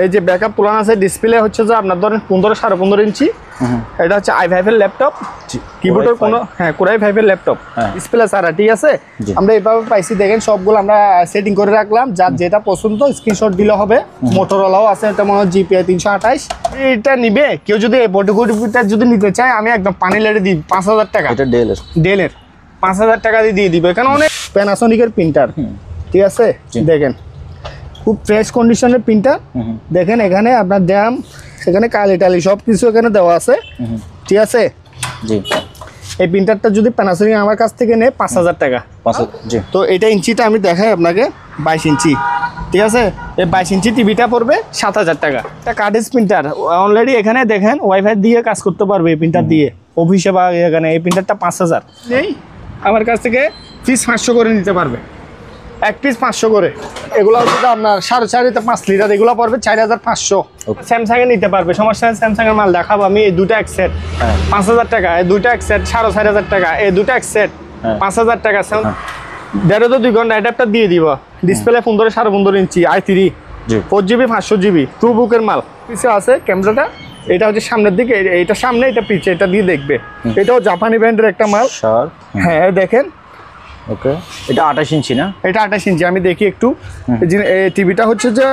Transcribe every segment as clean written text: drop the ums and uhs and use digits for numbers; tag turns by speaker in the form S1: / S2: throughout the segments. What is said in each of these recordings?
S1: এই যে backup plan আছে, ডিসপ্লে হচ্ছে যে আপনার ধরেন 15 15.5 ইঞ্চি। এটা হচ্ছে i5 এর ল্যাপটপ, কিবোর্ডের কোনো কোরাই 5 এর ল্যাপটপ, ডিসপ্লে সারা, ঠিক আছে। আমরা এইভাবে পাইছি দেখেন, সবগুলো আমরা সেটিং করে রাখলাম, যার যেটা পছন্দ স্ক্রিনশট দিলে হবে। মোটরোলাও আছে, এটা মনে হয় GPI 328। এটা নিবে কেউ যদি এই ফটোকপিটা যদি নিতে চায়, আমি একদম পানি লেটে দিই 5000 টাকা। এটা ডেলের 5000 টাকা দিয়ে দিবে, কারণ অনেক প্যানাসোনিকের প্রিন্টার, ঠিক আছে। দেখেন খুব ফ্রেশ কন্ডিশনের প্রিন্টার। দেখেন এখানে আপনার ড্যাম, এখানে কালি টালি সব কিছু এখানে দেওয়া আছে, ঠিক আছে। জি, এই প্রিন্টারটা যদি প্যানাসোনিক আমার কাছ থেকে নেয় 5000 টাকা। তো এটা ইঞ্চিটা আমি দেখাই আপনাকে, 22 ইঞ্চি, ঠিক আছে। এই 22 ইঞ্চি টিভিটা পড়বে 7000 টাকা। এটা কার্ডেজ প্রিন্টার, অলরেডি এখানে দেখেন ওয়াইফাই দিয়ে কাজ করতে পারবে এই প্রিন্টার দিয়ে, অফিসে বা এখানে। এই প্রিন্টারটা 5000 নেই, আমার কাছ থেকে পিস 500 করে নিতে পারবে, এক পিস 500 করে। এগুলো হচ্ছে আপনার 4.5 5 লিটার, এগুলো পড়বে 4500। স্যামসাং এ নিতে পারবে, সমস্যা নেই। স্যামসাং এর মাল দেখাবো আমি। এই দুটো এক সেট 5000 টাকা, এই দুটো এক সেট 4500 টাকা, এই দুটো এক সেট 5000 টাকা। 1.5 to 2 ঘন্টা অ্যাডাপ্টার দিয়ে দিব। ডিসপ্লে 15 15.5 ইঞ্চি i3, 4GB 500GB, টু বুকের মাল। পিছে আছে ক্যামেরাটা, এটা হচ্ছে সামনের দিকে, এটা সামনে, এটা পিছে, এটা দিয়ে দেখবে। এটাও জাপানি ব্র্যান্ডের একটা মাল। হ্যাঁ দেখেন,
S2: ওকে। এটা 28 ইঞ্চি না?
S1: এটা 28 ইঞ্চি। আমি দেখি একটু, টিভিটা হচ্ছে যে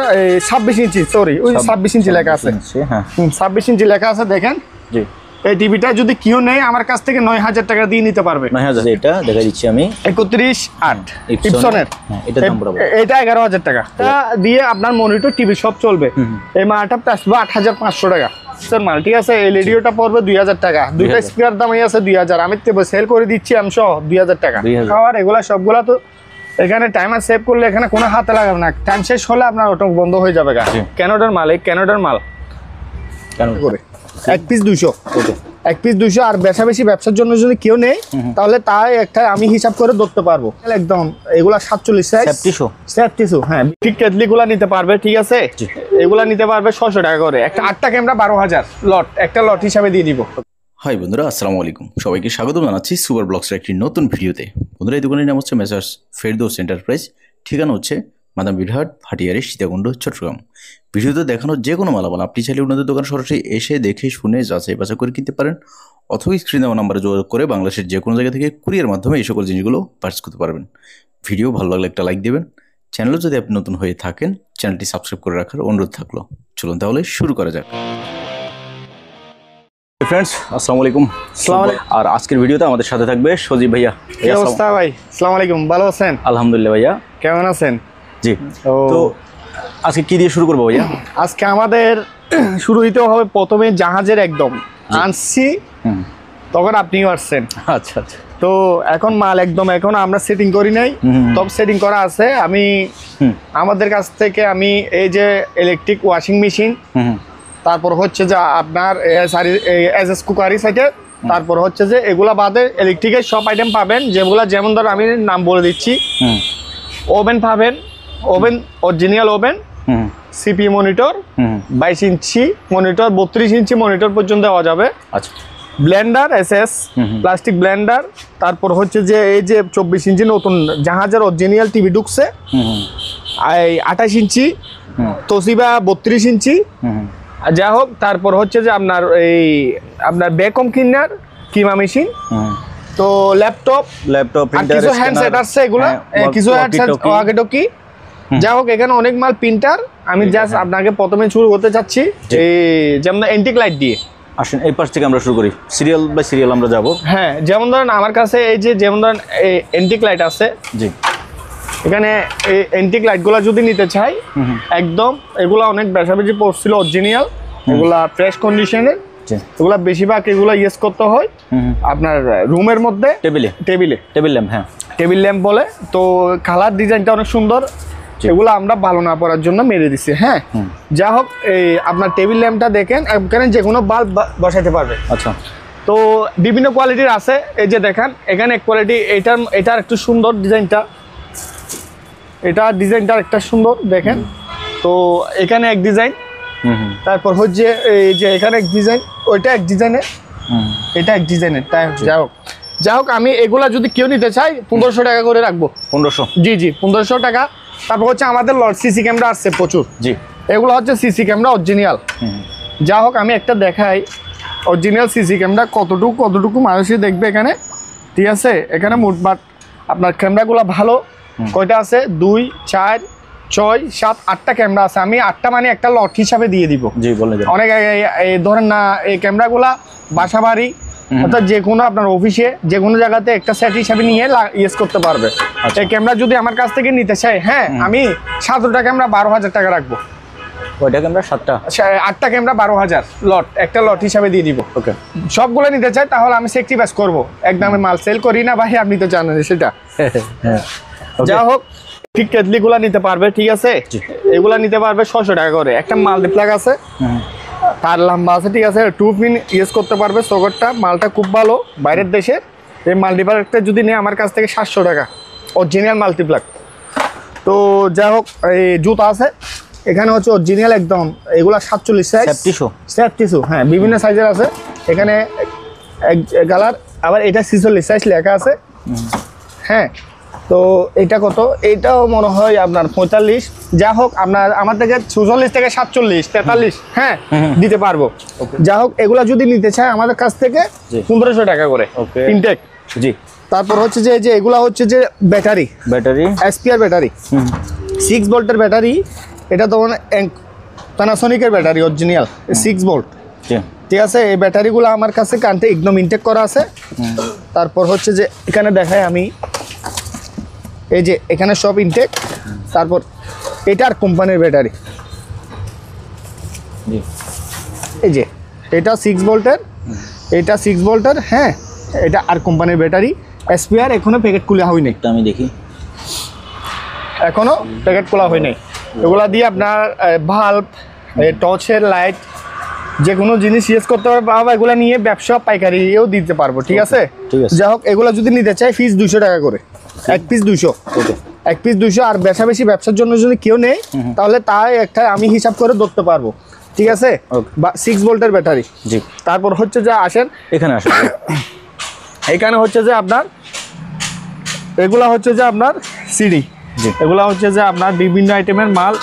S1: 26 ইঞ্চি, সরি ওই 26 ইঞ্চি লেখা আছে। হ্যাঁ 26 ইঞ্চি লেখা আছে, দেখেন। জি, এই টিভিটা যদি কেউ নেয় আমার কাছ থেকে 9000 টাকা দিয়ে নিতে পারবে।
S2: 9000, এটা দেখা দিচ্ছি আমি
S1: 31.8 ইপসনের। এটা 11000 টাকা। এটা দিয়ে আপনার মনিটর টিভি সব চলবে। এই মালটা আসবে 8500 টাকা মাল, ঠিক আছে। এই রেডিওটা পড়বে 2000 টাকা। দুইটা স্পিকার দামই আছে 2000, আমি সেল করে দিচ্ছি আমি সহ 2000 টাকা। আর এগুলা সবগুলা তো এখানে টাইমার সেভ করলে এখানে কোনো হাতে লাগাবে না, টাইম শেষ হলে আপনার অটো বন্ধ হয়ে যাবে। ক্যানোডার মাল, এই ক্যানোডার মাল করে এক পিস 200, এক পিস 200। আর বেশি ব্যবসার জন্য যদি কেউ নেই, তাহলে তাই একটা আমি হিসাব করে ধরতে পারবো একদম। এগুলা 47 সাইজ, 37। হ্যাঁ, ঠিক কেটলিগুলা নিতে পারবে, ঠিক আছে। এগুলা নিতে পারবে 600 টাকা করে। একটা 8টা ক্যামেরা 12000 লট, একটা লট হিসাবে দিয়ে দিব।
S3: হাই বন্ধুরা, আসসালামু আলাইকুম। সবাইকে স্বাগত জানাচ্ছি সুপার ব্লগসের একটি নতুন ভিডিওতে। বন্ধুরা, এই দোকানের নাম হচ্ছে মেসার্স ফেরদৌস এন্টারপ্রাইজ। ঠিকানা হচ্ছে মাদাম বিলহাট, ভাটিয়ারি, সীতাকুণ্ড, চট্টগ্রাম। ভিডিওতে দেখানো যে কোনো মালামাল আপনি চাইলে ওনাদের দোকান সরাসরি এসে দেখে শুনে যাচাই বাছাই করে কিনতে পারেন, অথবা স্ক্রিনে দেওয়া নাম্বারে যোগাযোগ করে বাংলাদেশের যে কোনো জায়গা থেকে কুরিয়ার মাধ্যমে এই সকল জিনিসগুলো পারচেজ করতে পারবেন। ভিডিও ভালো লাগলে একটা লাইক দেবেন। চ্যানেলও যদি আপনি নতুন হয়ে থাকেন, চ্যানেলটি সাবস্ক্রাইব করে রাখার অনুরোধ থাকলো। চলুন তাহলে শুরু করা যাক।
S2: ফ্রেন্ডস, আসসালামু আলাইকুম। আর আজকের ভিডিওতে আমাদের সাথে থাকবে সজীব ভাইয়া।
S1: কি অবস্থা ভাই? আসসালামু আলাইকুম, ভালো আছেন?
S2: আলহামদুলিল্লাহ ভাইয়া,
S1: কেমন আছেন?
S2: জি। তো আজকে কি দিয়ে শুরু করবো ভাইয়া?
S1: আজকে আমাদের শুরু হইতে হবে প্রথমে জাহাজের একদম আনছি, তখন আপনিও আসছেন।
S2: আচ্ছা আচ্ছা।
S1: তো এখন মাল একদম এখন আমরা সেটিং করি নাই, সব সেটিং করা আছে। আমি আমাদের কাছ থেকে আমি এই যে ইলেকট্রিক ওয়াশিং মেশিন, তারপর হচ্ছে যে আপনার এসএস কুকারি সাইটে, তারপর হচ্ছে যে এগুলা বাদে ইলেকট্রিকের সব আইটেম পাবেন, যেগুলা যেমন ধর আমি নাম বলে দিচ্ছি। ওভেন পাবেন, oven original oven, CP monitor 22 inch monitor, 32 inch monitor পর্যন্ত দেওয়া যাবে। আচ্ছা, ব্লেন্ডার এসএস প্লাস্টিক ব্লেন্ডার, তারপর হচ্ছে যে এই যে 24 ইঞ্চি নতুন জাহাজের অরিজিনাল টিভি ঢুকছে, 28 ইঞ্চি তোশিবা 32 ইঞ্চি, যা হোক। তারপর হচ্ছে যে আপনার এই আপনার ভ্যাকুয়াম ক্লিনার, কিমা মেশিন, তো ল্যাপটপ, কিছু হ্যান্ডসেট আছে, এগুলো কিছু হ্যান্ডসেট ওয়াকিটকি, যা হোক। এখানে অনেক মাল প্রিন্টার। আমি জাস্ট আপনাকে প্রথমে শুরু করতে চাচ্ছি এই যেমন এন্টিক লাইট দিয়ে।
S2: আসেন এই পাশ থেকে আমরা শুরু করি, সিরিয়াল বাই সিরিয়াল আমরা যাব।
S1: হ্যাঁ, যেমন ধরেন আমার কাছে এই যে যেমন ধরেন এই এন্টিক লাইট আছে। জি, এখানে এই এন্টিক লাইটগুলো যদি নিতে চাই, একদম এগুলা অনেক বেশি পড়ছিল অরিজিনাল, এগুলা ফ্রেশ কন্ডিশনের। এগুলা বেশিরভাগ এগুলা ইউজ করতে হয় আপনার রুমের মধ্যে টেবিল ল্যাম্প। হ্যাঁ, টেবিল ল্যাম্প বলে। তো কালার ডিজাইনটা অনেক সুন্দর, এগুলো আমরা ভালো না পড়ার জন্য মেরে দিছি। হ্যাঁ, যা হোক, এই আপনার টেবিল ল্যাম্পটা দেখেন, এখানে যে কোনো বাল্ব বসাইতে পারবে। আচ্ছা, তো বিভিন্ন কোয়ালিটির আছে। এই যে দেখেন, এখানে এক কোয়ালিটি, এটার একটু সুন্দর ডিজাইনটা, ডিজাইনটা একটা সুন্দর দেখেন। তো এখানে এক ডিজাইন, তারপর হচ্ছে এই যে এখানে এক ডিজাইন, ওইটা এক ডিজাইনের, এটা এক ডিজাইনের। তাই যা হোক, আমি এগুলা যদি কেউ নিতে চাই 1500 টাকা করে রাখবো। 1500? জি জি, 1500 টাকা। তারপর হচ্ছে আমাদের লট সিসি ক্যামেরা আসছে প্রচুর। জি, এগুলো হচ্ছে সিসি ক্যামেরা অরিজিনাল। যা হোক আমি একটা দেখাই অরিজিনাল সিসি ক্যামেরা কতটুকু মানুষই দেখবে এখানে, ঠিক আছে। এখানে মোটমাট আপনার ক্যামেরাগুলো ভালো কয়টা আছে, 2 4 6 7 8টা ক্যামেরা আছে। আমি 8টা মানে একটা লট হিসাবে দিয়ে দিব।
S2: জি বলে দেন।
S1: অনেক এই ধরেন না, এই ক্যামেরাগুলা বাসা বাড়ি অর্থাৎ যে কোনো আপনার অফিসে যে কোনো জায়গাতে একটা সেট হিসাবে নিয়ে ইউজ করতে পারবে। এই ক্যামেরা যদি আমার কাছ থেকে নিতে চাই, হ্যাঁ আমি 7টা ক্যামেরা 12,000 টাকা রাখবো।
S2: ওইটা ক্যামেরা 7টা,
S1: 8টা ক্যামেরা 12,000 লট, একটা লট হিসাবে দিয়ে দিব।
S2: ওকে,
S1: সবগুলো নিতে চাই তাহলে আমি সেক্রিফাইস করবো, একদমে মাল সেল করি না ভাই, আপনি তো জানেন সেটা।
S2: হ্যাঁ
S1: যা হোক ঠিক কেটলিগুলা নিতে পারবে, ঠিক আছে। এগুলা নিতে পারবে 600 টাকা করে। একটা মাল্টিপ্লাগ আছে, তার লম্বা আছে, ঠিক আছে। 2 পিন ইউজ করতে পারবে। সকেটটা মালটা খুব ভালো, বাইরের দেশে। এই মাল্টিপ্লাগটা যদি নেই আমার কাছ থেকে 700 টাকা অরিজিনাল মাল্টিপ্লাগ। তো যা হোক এই জুতা আছে এখানে হচ্ছে অরিজিনাল একদম, এগুলা 47 সাইজ, 37, হ্যাঁ বিভিন্ন সাইজের আছে এখানে কালার। আবার এটা 46 সাইজ লেখা আছে, হ্যাঁ। তো এটা কত, এটাও মনে হয় আপনার 45। যা হোক আপনার আমার থেকে 46 থেকে 47 43, হ্যাঁ দিতে পারবো। যা হোক এগুলা যদি নিতে চায় আমাদের কাছ থেকে 1500 টাকা করে ইনটেক।
S2: জি।
S1: তারপর হচ্ছে যে এগুলা হচ্ছে যে ব্যাটারি এসপিআর ব্যাটারি, 6 ভোল্টের ব্যাটারি। এটা তো প্যানাসোনিকের ব্যাটারি অরিজিনাল 6 ভোল্ট, ঠিক আছে। এই ব্যাটারিগুলো আমার কাছে কানতে একদম ইনটেক করা আছে। তারপর হচ্ছে যে এখানে দেখাই আমি, এই যে এখানে সব ইনটেক। তারপর এটার কোম্পানির ব্যাটারি, এই যে এটা 6 ভোল্টের, এটা 6 ভোল্টের, হ্যাঁ। এটা আর কোম্পানির ব্যাটারি এসপিআর, এখনো প্যাকেট খোলা হয় নাই।
S2: আমি দেখি,
S1: এখনো প্যাকেট খোলা হয় নাই। এগুলা দিয়ে আপনার বাল্ব, টর্চের লাইট, যে কোনো জিনিস ইউজ করতে পারবে। বাবা এগুলো নিয়ে ব্যবসা পাইকারিও দিতে পারবো, ঠিক আছে। যা হোক এগুলো যদি নিতে চাই পিস 200 টাকা করে, এক পিস 200, এক পিস 200। আর বেশি ব্যবসার জন্য যদি কেউ নেই তাহলে তাই একটা আমি হিসাব করে ধরতে পারবো, ঠিক আছে। বা 6 ভোল্টের ব্যাটারি।
S2: জি।
S1: তারপর হচ্ছে যে আসেন
S2: এখানে আসেন,
S1: এখানে হচ্ছে যে আপনার এগুলা হচ্ছে যে আপনার সিডি, এগুলা হচ্ছে যে আপনার বিভিন্ন আইটেমের মাল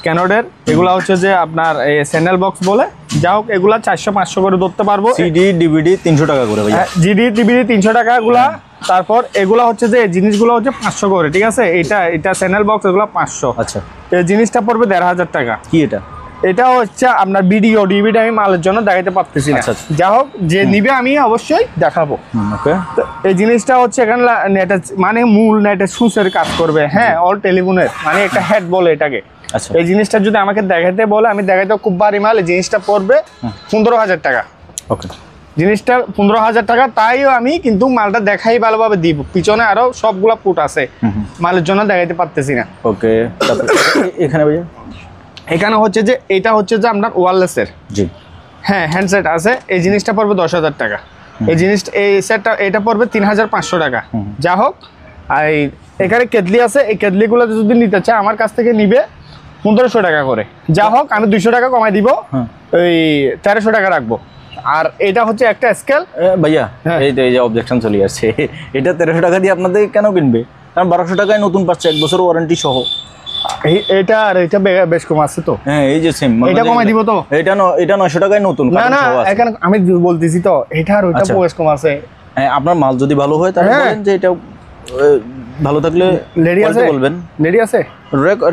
S1: ক্যানোডের। এগুলা হচ্ছে যে আপনার চ্যানেল বক্স বলে। যা হোক এগুলা 400-500 করে ধরতে পারবো।
S2: সিডি ডিভিডি 300 টাকা করে ভাই,
S1: জিডি ডিভিডি 300 টাকা এগুলা। তারপর এগুলা হচ্ছে যে জিনিসগুলো হচ্ছে 500 করে, ঠিক আছে। এটা চ্যানেল বক্স, এগুলো 500।
S2: আচ্ছা,
S1: এই জিনিসটা পড়বে 1500 টাকা।
S2: কি এটা?
S1: এটা হচ্ছে আপনার ভিডিও ডিভিডি, আমি মালের জন্য দেখাতে পারতেছি না। যা হোক যে নিবে আমি অবশ্যই দেখাবো।
S2: ওকে।
S1: তো এই জিনিসটা হচ্ছে এখানে নেটের মানে মূল নেটের সুসের কাজ করবে, হ্যাঁ। অল টেলিফোনের মানে একটা হেড বলে এটাকে।
S2: আচ্ছা,
S1: এই জিনিসটা যদি আমাকে দেখাতে বলে আমি দেখাইতে খুব ভারী মাল। এই জিনিসটা পড়বে 15,000 টাকা।
S2: ওকে।
S1: জিনিসটা 15,000 টাকা, তাইও আমি কিন্তু মালটা দেখাই ভালোভাবে দিব। পিছনে আরো সবগুলা পুট আছে, মালের জন্য দেখাইতে পারতেছি না।
S2: ওকে। তারপর এখানে ভাইয়া,
S1: এখানে হচ্ছে যে এটা হচ্ছে যে আপনার ওয়্যারলেসের,
S2: জি
S1: হ্যাঁ, হ্যান্ডসেট আছে। এই জিনিসটা পড়বে 10,000 টাকা। এই জিনিসটা এই সেটটা এটা পড়বে 3,500 টাকা। যা হোক এই এখানে কেটলি আছে, এই কেটলিগুলো যদি নিতে চায় আমার কাছ থেকে নিবে 1500 টাকা করে। যা হোক আমি 200 টাকা কমাই দিব, ওই 1300 টাকা রাখবো। আর এটা হচ্ছে একটা স্কেল
S2: ভাইয়া, এই তো এই যে অবজেকশন চলে আসছে, এটা 1300 টাকা দিয়ে আপনাদের কেন কিনবে? কারণ 1200 টাকায় নতুন পাচ্ছে, 1 বছর ওয়ারেন্টি সহ।
S1: এটা আর এটা বেশ কম আছে তো,
S2: হ্যাঁ এই যে সেম,
S1: এটা কমাই দিব তো।
S2: এটা 900 টাকায় নতুন।
S1: না এখানে আমি বলতেছি তো এটা আর ওইটা বেশ কম আছে।
S2: হ্যাঁ, আপনার মাল যদি ভালো হয় তাহলে বলেন যে এটা ভালো থাকলে
S1: লেডি আছে,
S2: বলবেন
S1: লেডি আছে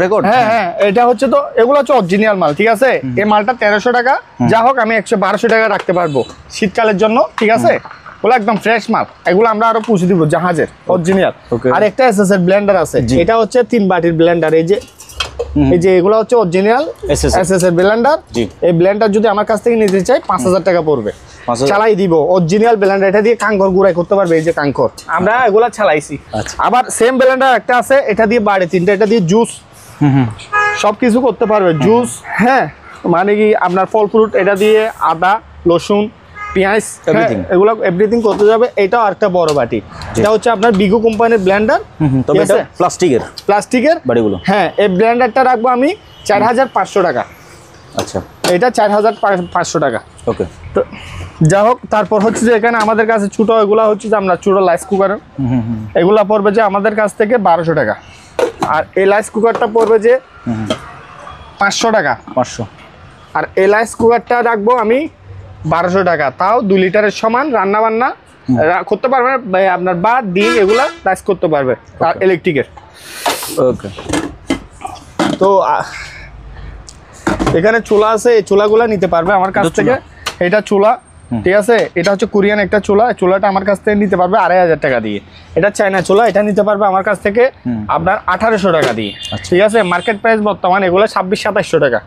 S2: রেকর্ড।
S1: হ্যাঁ এটা হচ্ছে তো, এগুলো হচ্ছে অরিজিনাল মাল, ঠিক আছে। এই মালটা 1300 টাকা। যা হোক আমি 11200 টাকা রাখতে পারবো শীতকালের জন্য, ঠিক আছে। ওগুলো একদম ফ্রেশ মাল, এগুলো আমরা আরো পৌঁছে দিব জাহাজের অরিজিনাল। আর একটা এসএসএর ব্লেন্ডার আছে, এটা হচ্ছে 3 বাটির ব্লেন্ডার। এই যে এগুলো হচ্ছে অরিজিনাল এসএসএর ব্লেন্ডার। এই ব্লেন্ডার যদি আমার কাছ থেকে নিতে চাই 5000 টাকা পড়বে, চালাই দিব। অরিজিনাল ব্লেন্ডার, এটা দিয়ে কাঙ্কর গুঁড়াই করতে পারবে। এই যে কাঙ্কর আমরা এগুলা চালাইছি। আবার সেম ব্লেন্ডার একটা আছে, এটা দিয়ে বাড়ি 3টা, এটা দিয়ে জুস সবকিছু করতে পারবে। জুস, হ্যাঁ মানে কি আপনার ফল ফ্রুট, এটা দিয়ে আদা রসুন পেঁয়াজ এগুলো এভরিথিং করতে যাবে। এটাও আরেকটা বড় বাটি, এটা হচ্ছে আপনার বিগো কোম্পানির ব্লেন্ডার,
S2: তবে এটা প্লাস্টিকের বাটিগুলো।
S1: হ্যাঁ এই ব্লেন্ডারটা রাখবো আমি 4500 টাকা।
S2: আচ্ছা,
S1: এটা 4500 টাকা।
S2: ওকে।
S1: তো যা হোক তারপর হচ্ছে যে এখানে আমাদের কাছে ছোট, এগুলা হচ্ছে যে আমরা ছোট রাইস কুকার, এগুলা পড়বে যে আমাদের কাছ থেকে 1200 টাকা। আর এই রাইস কুকারটা পড়বে যে 500 টাকা।
S2: 500।
S1: আর এই রাইস কুকারটা রাখবো আমি 1200 টাকা। তাও 2 লিটারের সমান রান্না বান্না করতে পারবে আপনার, বা ডিম এগুলা রাইস করতে পারবে আর ইলেকট্রিকের।
S2: ওকে।
S1: তো এখানে চুলা আছে, এই চুলাগুলা নিতে পারবে আমার কাছ থেকে। এটা চুলা, ঠিক আছে, এটা হচ্ছে কোরিয়ান একটা চুলা। চুলাটা আমার কাছ থেকে নিতে পারবে 2500 টাকা দিয়ে। এটা চায়না চুলা, এটা নিতে পারবে আমার কাছ থেকে আপনার 1800 টাকা দিয়ে। ঠিক আছে, মার্কেট প্রাইস বর্তমান এগুলো 2600-2700 টাকা।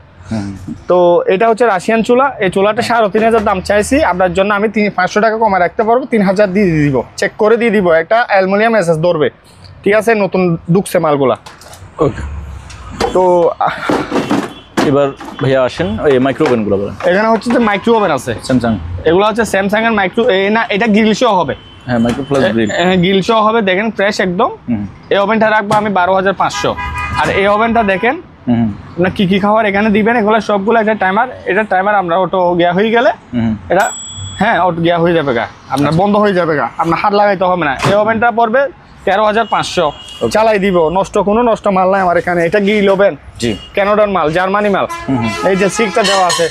S1: তো এটা হচ্ছে রাশিয়ান চুলা। এই চুলাটা 3500 দাম চাইছি, আপনার জন্য আমি 500 টাকা কমে রাখতে পারবো, 3000 দিয়ে দিব, চেক করে দিয়ে দিব। একটা অ্যালুমিনিয়াম এসএস ধরবে, ঠিক আছে, নতুন ঢুকছে মালগুলা।
S2: ওকে।
S1: তো
S2: এবার ভাইয়া আসেন ওই মাইক্রো ওভেনগুলো বলেন।
S1: এখানে হচ্ছে যে মাইক্রো ওভেন আছে
S2: স্যামসাং,
S1: এগুলো হচ্ছে স্যামসাং এর মাইক্রো, না এটা গ্রিল সহ হবে।
S2: হ্যাঁ, মাইক্রো প্লাস গ্রিল।
S1: গ্রিল সহ হবে, দেখেন ফ্রেশ একদম। এই ওভেনটা রাখবো আমি 12500। আর এই ওভেনটা দেখেন আপনার কি কি খাবার এখানে দিবেন, এগুলো সবগুলো একটা টাইমার। এটা টাইমার আমরা অটো গিয়া হয়ে গেলে এটা, হ্যাঁ, অটো গিয়া হয়ে যাবে গা, আপনার বন্ধ হয়ে যাবে গা, আপনার হাত লাগাইতে হবে না। এই ওভেনটা পড়বে 13500, চালাই দিব, কোনো নষ্ট মাল নাই আমার এখানে। এটা গ্রিল ওভেন,
S2: জি,
S1: ক্যানাডার মাল, জার্মানি মাল। এই যে সিকটা দেওয়া আছে,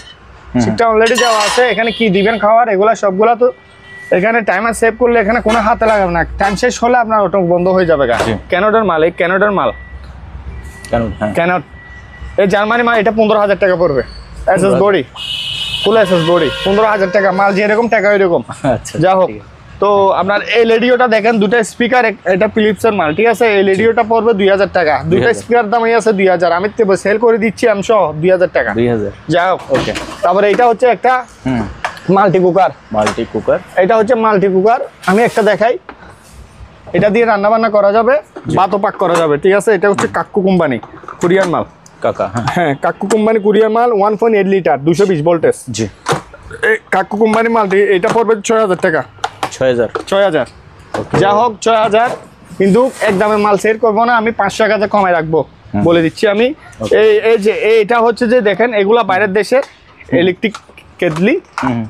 S1: সিকটা অলরেডি দেওয়া আছে। এখানে কি দিবেন খাবার, এগুলা সবগুলা তো এখানে টাইমার সেভ করলে এখানে কোনো হাতে লাগাবে না, টাইম শেষ হলে আপনার অটো বন্ধ হয়ে যাবে গা। ক্যানাডার মাল, এই ক্যানাডার মাল, ক্যানাড, এই জার্মানি মাল। এটা 15000 টাকা পড়বে, এসএস বডি, ফুল এসএস বডি, 15000 টাকা। মাল যেরকম টাকা ওইরকম।
S2: আচ্ছা,
S1: যা হোক, তো আপনার এই রেডিওটা দেখেন, দুটো স্পিকার, এটা ফিলিপসের মাল, ঠিক আছে। এই রেডিওটা পড়বে 2000 টাকা। দুইটা স্পিকার দাম আছে 2000, আমি সেল করে দিচ্ছি আমি সহ 2000 টাকা।
S2: 2000,
S1: যা হোক,
S2: ওকে।
S1: তারপরে এটা হচ্ছে একটা মাল্টি কুকার।
S2: মাল্টি কুকার,
S1: এটা হচ্ছে মাল্টি কুকার, আমি একটা দেখাই। এটা দিয়ে রান্না বান্না করা যাবে, ভাতও পাক করা যাবে, ঠিক আছে। এটা হচ্ছে কাক্কু কোম্পানি, কোরিয়ান মাল।
S2: কাকা,
S1: হ্যাঁ, কাক্কু কোম্পানি কোরিয়ান মাল, 1.8 লিটার, 220 ভোল্টেজ।
S2: জি,
S1: এই কাক্কু কোম্পানি মালটি, এটা পড়বে 6000 টাকা।
S2: 6000।
S1: যা হোক, 6000, কিন্তু একদমে মাল সেল করবো না আমি, 500 টাকা কমায় রাখবো, বলে দিচ্ছি আমি। এই যে এটা হচ্ছে যে দেখেন, এগুলা বাইরের দেশের ইলেকট্রিক কেটলি,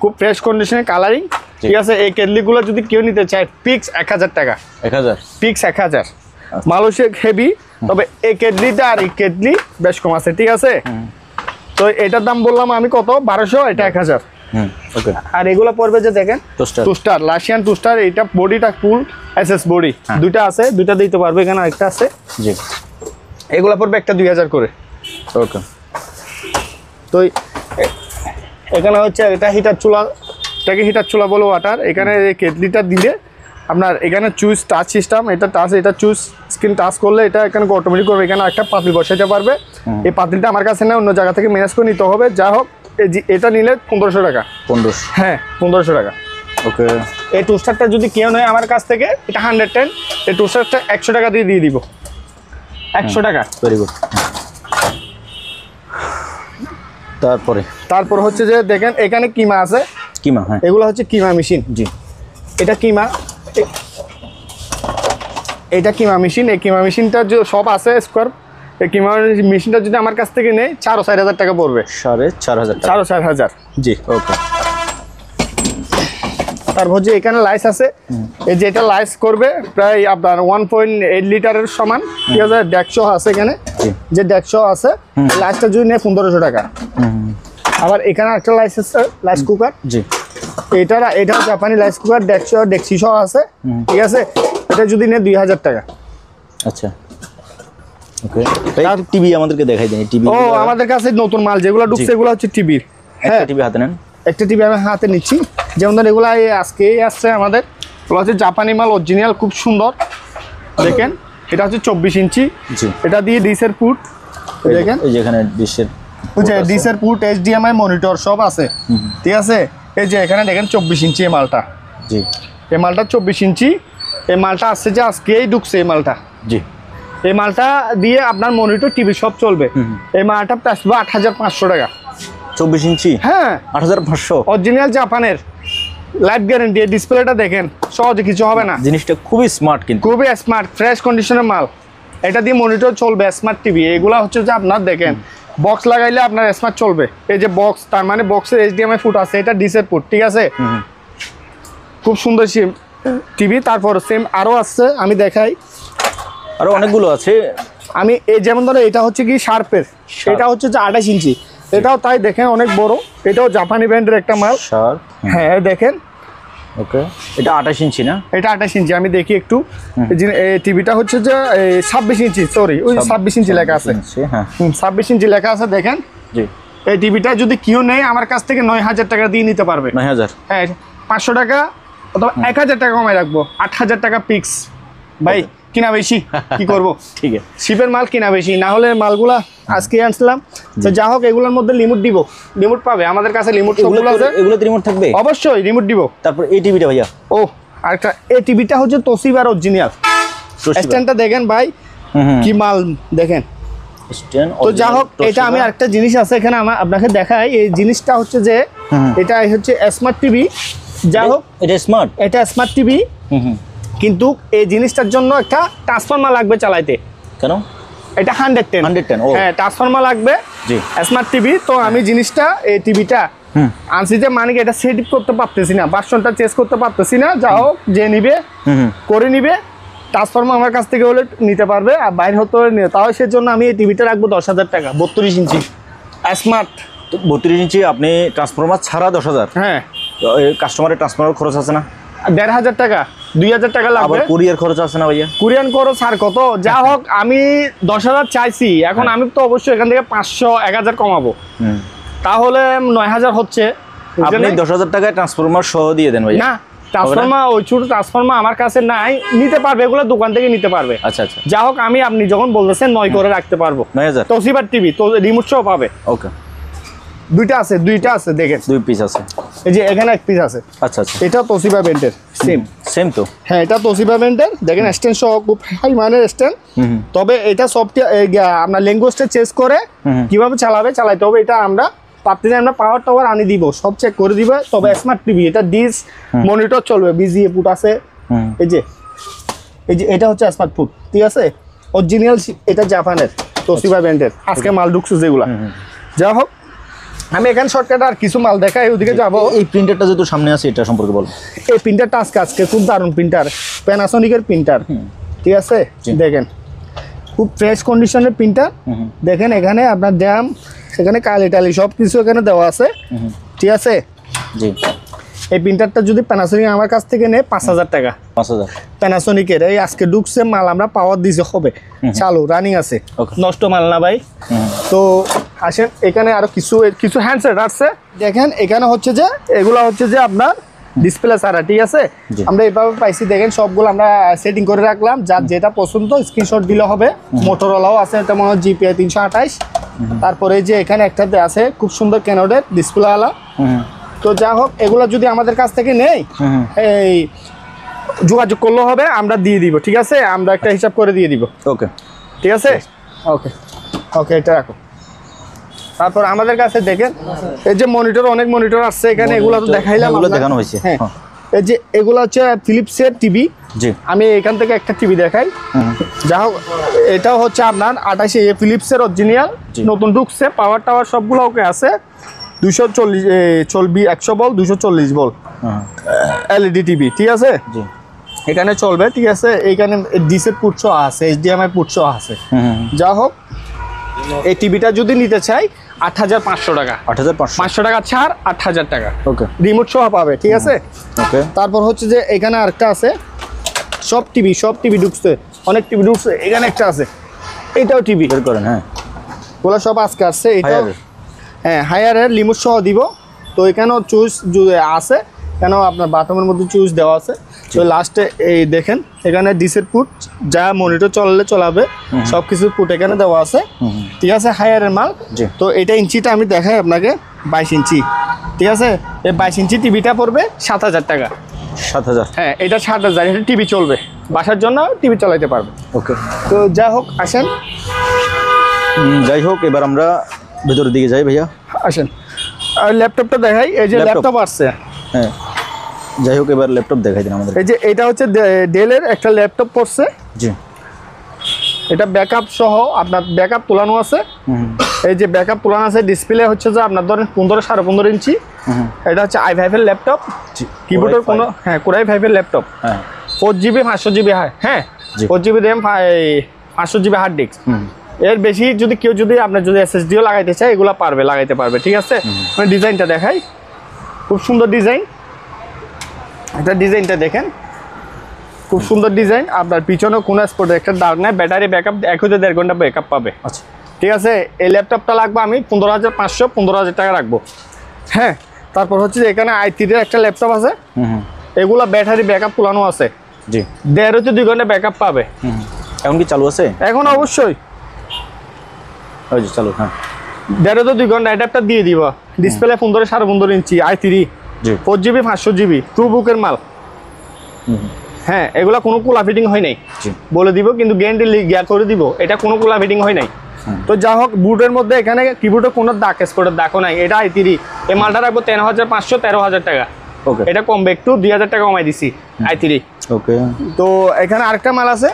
S1: খুব ফ্রেশ কন্ডিশনে, কালারিং, ঠিক আছে। এই কেটলিগুলো যদি কেউ নিতে চায়, ফিক্স 1000 টাকা,
S2: 1000,
S1: ফিক্স 1000। মালয়েশিয়া হেভি, তবে এই কেটলিটা আর এই কেটলি বেশ কম আছে, ঠিক আছে। তো এটার দাম বললাম আমি কত, 1200, এটা 1000।
S2: ওকে।
S1: আর এগুলো পড়বে যে দেখেন
S2: টোস্টার,
S1: রাশিয়ান টোস্টার। এটা বডিটা ফুল এসএস বডি, দুইটা আছে, দুইটা দিতে পারবে, এখানে একটা আছে।
S2: জি,
S1: এগুলো পড়বে একটা 2000 করে।
S2: ওকে।
S1: তো এখানে হচ্ছে এটা হিটার চুলা, এটাকে হিটার চুলা বলে ওয়াটার। এখানে এই কেটলিটা দিলে আপনার এখানে চুজ টাচ সিস্টেম, এটা টাচ, এটা চুজ স্ক্রিন টাচ করলে এটা এখানে অটোমেটিক করবে। এখানে একটা পাতিল বসাইতে পারবে। এই পাতিলটা আমার কাছে না, অন্য জায়গা থেকে ম্যানেজ করে নিতে হবে। যা হোক, এটা নিলে 1500 টাকা।
S2: 1500,
S1: হ্যাঁ, 1500 টাকা।
S2: ওকে।
S1: এই টোস্টারটা যদি কেউ নেয় আমার কাছ থেকে, এটা 110, এই টোস্টারটা 100 টাকা দিয়ে দিব, 100 টাকা।
S2: Very good.
S1: তারপর হচ্ছে যে দেখেন, এখানে কিমা আছে,
S2: কিমা, হ্যাঁ,
S1: এগুলো হচ্ছে কিমা মেশিন।
S2: জি,
S1: এটা কিমা, এটা কিমা মেশিন। এই কিমা মেশিনটা যে সব আছে স্কোয়ার, এই কিমা মেশিনটা যদি আমার কাছ থেকে নেয় 4,500 টাকা পড়বে।
S2: 4500 টাকা।
S1: 4,500, জি,
S2: ওকে।
S1: তারপর যে এখানে লাইস আছে, এই যে এটা লাইস করবে প্রায় আপনার 1.8 লিটারের সমান, ঠিক আছে। 150 আছে এখানে, যে 150 আছে, লাইসটা যদি নেয় 1500 টাকা। আবার এখানে একটা লাইস আছে, লাইস কুকার, জি, এটাও জাপানি লাইস কুকার, 150 ডেক্সি সহ আছে, ঠিক আছে। এটা যদি নেয় 2000 টাকা।
S2: আচ্ছা, ওকে। টিভি আমাদেরকে দেখাই দেন, টিভি।
S1: ও, আমাদের কাছে নতুন মাল যেগুলো ঢুকছে, এগুলো হচ্ছে টিভির। হ্যাঁ,
S2: টিভি হাতে নেন,
S1: একটা টিভি আমি হাতে নিচ্ছি। যেমন ধর এগুলো আজকেই আসছে আমাদের, এগুলো হচ্ছে জাপানি মাল, অরিজিনাল, খুব সুন্দর। দেখেন, এটা হচ্ছে 24 ইঞ্চি,
S2: জি,
S1: এটা দিয়ে ডিসের পুট, দেখেন,
S2: এই যে এখানে ডিশের,
S1: ডিসের পুট, HDMI মনিটর সব আছে, ঠিক আছে। এই যে এখানে দেখেন 24 ইঞ্চি এই মালটা,
S2: জি,
S1: এই মালটা 24 ইঞ্চি। এই মালটা আসছে যে আজকেই ঢুকছে এই মালটা,
S2: জি।
S1: এই মালটা দিয়ে আপনার মনিটর, টিভি সব চলবে। এই মালটা প্রাইস 8500 টাকা।
S2: 24 ইঞ্চি,
S1: হ্যাঁ,
S2: 8500,
S1: অরিজিনাল জাপানের, লাইফ গ্যারান্টি। ডিসপ্লেটা দেখেন, সহজে কিছু হবে না।
S2: জিনিসটা খুবই স্মার্ট, কিন্তু
S1: খুবই স্মার্ট, ফ্রেশ কন্ডিশনের মাল। এটা দিয়ে মনিটর চলবে, স্মার্ট টিভি। এগুলা হচ্ছে যে আপনার দেখেন, বক্স লাগাইলে আপনার স্মার্ট চলবে। এই যে বক্স, তার মানে বক্সের HDMI ফুট আছে, এটা ডিসের ফুট, ঠিক আছে। খুব সুন্দর টিভি। তারপর সেম আরও আসছে, আমি দেখাই।
S2: আরো অনেকগুলো আছে,
S1: আমি এই যেমন ধরো এটা হচ্ছে কি শার্পের, এটা হচ্ছে যে 28 ইঞ্চি, এটাও তাই দেখেন অনেক বড়, এটাও জাপানি ব্র্যান্ডের একটা মাল।
S2: শার্প,
S1: হ্যাঁ দেখেন
S2: ওকে, এটা 28 ইঞ্চি না?
S1: এটা 28 ইঞ্চি। আমি দেখি একটু, টিভিটা হচ্ছে যে 26 ইঞ্চি, সরি ওই 26 ইঞ্চি লেখা আছে,
S2: হ্যাঁ
S1: 26 ইঞ্চি লেখা আছে দেখেন।
S2: জি,
S1: এই টিভিটা যদি কেউ নেয় আমার কাছ থেকে 9000 টাকা দিয়ে নিতে পারবে।
S2: 9000,
S1: হ্যাঁ 500 টাকা অথবা 1000 টাকা কমায় রাখবো, 8000 টাকা ফিক্স ভাই। কিনা বেশি কি করব,
S2: ঠিক আছে,
S1: শিপের মাল কিনা বেশি, না হলে মালগুলা আজকে আনছিলাম। তো যা হোক এগুলোর মধ্যে লিমিট দিব, লিমিট পাবে আমাদের কাছে, লিমিট সবগুলো আছে।
S2: এগুলো রিমোট থাকবে
S1: অবশ্যই লিমিট দিব।
S2: তারপর এই টিভিটা ভাইয়া,
S1: ও আরেকটা, এই টিভিটা হচ্ছে তোশিবার অরিজিনাল স্ট্যান্ডটা দেখেন ভাই, কি মাল দেখেন।
S2: স্ট্যান্ড,
S1: তো যা হোক এটা আমি আরেকটা জিনিস আছে এখানে আমার আপনাকে দেখাই, এই জিনিসটা হচ্ছে যে এটা হচ্ছে স্মার্ট টিভি। যা হোক
S2: এটা স্মার্ট,
S1: এটা স্মার্ট টিভি, কিন্তু এই জিনিসটার জন্য একটা ট্রান্সফরমার লাগবে চালাইতে।
S2: কেন?
S1: এটা 110,
S2: ও
S1: হ্যাঁ ট্রান্সফরমার লাগবে
S2: জি,
S1: স্মার্ট টিভি। তো আমি জিনিসটা এই টিভিটা আনছি যে মানে কি এটা সেট করতে পারতেছি না, ভার্সনটা চেঞ্জ করতে পারতেছি না। যা হোক যে নিবে করে নিবে, ট্রান্সফরমার আমার কাছ থেকে হলে নিতে পারবে, আর বাইরে হতে হলে নিবে। তাও সেজন্য আমি এই টিভিটা রাখবো 10,000 টাকা, 32 ইঞ্চি স্মার্ট।
S2: 32 ইঞ্চি আপনি ট্রান্সফরমার ছাড়া 10,000?
S1: হ্যাঁ,
S2: কাস্টমারের ট্রান্সফরমার খরচ আছে না?
S1: 1,500 টাকা, 2,000 টাকা লাগবে।
S2: আবার কুরিয়ার খরচ আছে না ভাইয়া?
S1: কুরিয়ান করো স্যার কত। যা হোক আমি 10,000 চাইছি, এখন আমি তো অবশ্যই এখান থেকে 500 1000 কমাবো, তাহলে 9,000 হচ্ছে।
S2: আপনি 10,000 টাকায় ট্রান্সফরমার সহ দিয়ে দেন ভাইয়া?
S1: না, ট্রান্সফরমার ওই ছোট ট্রান্সফরমার আমার কাছে নাই, নিতে পারবে এগুলো দোকান থেকে নিতে পারবে।
S2: আচ্ছা আচ্ছা,
S1: যা হোক আমি আপনি যখন বলতেছেন 9 করে রাখতে পারবো।
S2: 9,000
S1: তোশিবার টিভি তো রিমোট সহ পাবে।
S2: ওকে,
S1: দুইটা আছে দেখেন,
S2: 2 পিস আছে।
S1: এই যে এখানে এক পিস আছে।
S2: আচ্ছা আচ্ছা,
S1: এটা তোশিবা ব্র্যান্ডের,
S2: সেম তো?
S1: হ্যাঁ এটা তোশিবা ব্র্যান্ডের, দেখেন স্ট্যান্ড সহ খুব হাই মানের স্ট্যান্ড। তবে এটা সফটওয়্যার আপনার ল্যাঙ্গুয়েজটা চেঞ্জ করে কিভাবে চালাইতে হবে এটা আমরা পারতে আমরা পাওয়ার টাওয়ার আনি দিব, সব চেক করে দিবে। তবে স্মার্ট টিভি, এটা ডিস মনিটর চলবে, বিজিএ পুট আছে। এই যে এটা হচ্ছে স্মার্ট ফুড, ঠিক আছে অরিজিনাল, এটা জাপানের তোশিবা ব্র্যান্ডের। আজকে মাল ঢুকছে যেগুলা। যা হোক আমি এখানে শর্টকাট আর কিছু মাল দেখাই, ওদিকে যাবো।
S2: এই প্রিন্টারটা যেহেতু সামনে আছে এটা সম্পর্কে বল।
S1: এই প্রিন্টারটা আজকে খুব দারুণ প্রিন্টার, প্যানাসোনিকের প্রিন্টার, ঠিক আছে দেখেন খুব ফ্রেশ কন্ডিশনের প্রিন্টার। দেখেন এখানে আপনার ড্যাম, সেখানে কালি টালি সব কিছু এখানে দেওয়া আছে, ঠিক আছে
S2: জি।
S1: এই প্রিন্টারটা যদি প্যানাসোনিক আমার কাছ থেকে নেয় 5,000 টাকা,
S2: 5,000
S1: প্যানাসোনিকের। এই আজকে ঢুকছে মাল, আমরা পাওয়ার দিছে হবে, চালু রানিং আছে, নষ্ট মাল না ভাই। তো আসেন এখানে আরো কিছু হ্যান্ডসেট আছে দেখেন। এখানে হচ্ছে যে এগুলা হচ্ছে যে আপনার ডিসপ্লে ছাড়া, ঠিক আছে আমরা এভাবে পাইছি দেখেন, সবগুলো আমরা সেটিং করে রাখলাম, যার যেটা পছন্দ স্ক্রিনশট দিলে হবে। মোটরোলাও আছে, এটা মনে হয় GPI 328। তারপরে যে এখানে একটাতে আছে খুব সুন্দর ক্যানোডের ডিসপ্লেওয়ালা। তো যা হোক এগুলো যদি আমাদের কাছ থেকে নেই, এই যোগাযোগ করলে হবে, আমরা দিয়ে দিব, ঠিক আছে আমরা একটা হিসাব করে দিয়ে দিব।
S2: ওকে,
S1: ঠিক আছে ওকে ওকে, এটা রাখো। তারপর আমাদের কাছে দেখেন এই যে মনিটর, অনেক মনিটর আসছে এখানে, এগুলো তো দেখাইলাম,
S2: এগুলো দেখানো হয়েছে।
S1: হ্যাঁ এই যে এগুলো হচ্ছে ফিলিপসের টিভি।
S2: জি,
S1: আমি এখান থেকে একটা টিভি দেখাই। যা হোক এটাও হচ্ছে আপনার 28 ফিলিপসের অরিজিনাল, নতুন ঢুকছে, পাওয়ার টাওয়ার সবগুলো ওকে আছে। 100 বল 240 বল এলইডি টিভি, ঠিক আছে
S2: জি,
S1: এখানে চলবে, ঠিক আছে। এইখানে ডিসের পুট সহ আছে, HDMI পুট সহ আছে। যা হোক এই টিভিটা যদি নিতে চাই 8,500 টাকা, 500 টাকা ছাড় 8,000 টাকা।
S2: ওকে,
S1: রিমোট সহ পাবে, ঠিক আছে।
S2: ওকে,
S1: তারপর হচ্ছে যে এখানে আরেকটা আছে, সব টিভি ঢুকছে, অনেক টিভি ঢুকছে। এখানে একটা আছে, এটাও টিভি
S2: বের করেন। হ্যাঁ,
S1: ওগুলো সব আজকে আসছে। এটাও হ্যাঁ হায়ারের লিমিট সহ দিব। তো এখানেও চুজ আছে, কেন আপনার বাটমের মধ্যে চুজ দেওয়া আছে। তো লাস্টে এই দেখেন এখানে ডিসের পুট, যা মনিটর চলাবে সব কিছুর পুট এখানে দেওয়া আছে, ঠিক আছে হায়ারের মাল। তো এটা ইঞ্চিটা আমি দেখাই আপনাকে, 22 ইঞ্চি, ঠিক আছে। এই 22 ইঞ্চি টিভিটা পড়বে 7,000 টাকা।
S2: 7,000?
S1: হ্যাঁ এটা 7,000, এটা টিভি চলবে, বাসার জন্য টিভি চালাইতে পারবে।
S2: ওকে,
S1: তো যা হোক আসেন,
S2: যাই হোক এবার আমরা ভেতরের দিকে যাই ভাইয়া,
S1: আসেন। আর ল্যাপটপটা দেখাই, এই যে ল্যাপটপ আসছে।
S2: হ্যাঁ যাই হোক এবার ল্যাপটপ দেখাই দিন আমাদের।
S1: এই যে এটা হচ্ছে ডেলের একটা ল্যাপটপ পড়ছে,
S2: জি।
S1: এটা ব্যাকআপ সহ আপনার ব্যাকআপ তোলানো আছে। এই যে ব্যাকআপ তোলানো আছে, ডিসপ্লে হচ্ছে যে আপনার ধরেন 15 15.5 ইঞ্চি। এটা হচ্ছে i5 এর ল্যাপটপ, কিবোর্ডের কোনো হ্যাঁ কোরাই 5 এর ল্যাপটপ। 4GB 500GB হ্যাঁ 4GB RAM 500 GB hard disk. এর বেশি যদি কেউ যদি আপনার যদি এসএসডিও লাগাইতে চায় এগুলো লাগাইতে পারবে, ঠিক আছে। মানে ডিজাইনটা দেখাই, খুব সুন্দর ডিজাইন। এটা ডিজাইনটা দেখেন, খুব সুন্দর ডিজাইন। আপনার পিছনে কোনো স্পোর্ট একটা দাগ নাই, ব্যাটারি ব্যাকআপ 1 থেকে 1.5 ঘন্টা ব্যাকআপ পাবে।
S2: আচ্ছা,
S1: ঠিক আছে। এই ল্যাপটপটা লাগবে আমি 15,500 15,000 টাকা রাখবো। হ্যাঁ, তারপর হচ্ছে যে এখানে i3 এর একটা ল্যাপটপ আছে, এগুলা ব্যাটারি ব্যাকআপ পুরানো আছে,
S2: জি
S1: 1.5 থেকে 2 ঘন্টা ব্যাকআপ পাবে।
S2: এখন কি চালু আছে?
S1: এখন অবশ্যই
S2: ওই যে চালু, হ্যাঁ
S1: 1.5 থেকে 2 ঘন্টা অ্যাডাপ্টার দিয়ে দিব। ডিসপ্লে 15.5 ইঞ্চি i3
S2: জি
S1: 4GB 500GB ট্রু বুকের মাল। হ্যাঁ, এগুলা কোনো কুলা ফিটিং হয় নাই,
S2: জি
S1: বলে দিব, কিন্তু গ্যারান্টি গিয়া করে দিব, এটা কোনো কুলা ফিটিং হয় নাই। তো যা হোক, বুটের মধ্যে এখানে কিবোর্ডে কোনো দাগ স্পটের দাগও নাই। এটা i3, এই মালটা রাখবো 13,500 13,000 টাকা।
S2: ওকে,
S1: এটা কমবে একটু, 2,000 টাকা কমাই দিছি i3।
S2: ওকে,
S1: তো এখানে আরেকটা মাল আছে,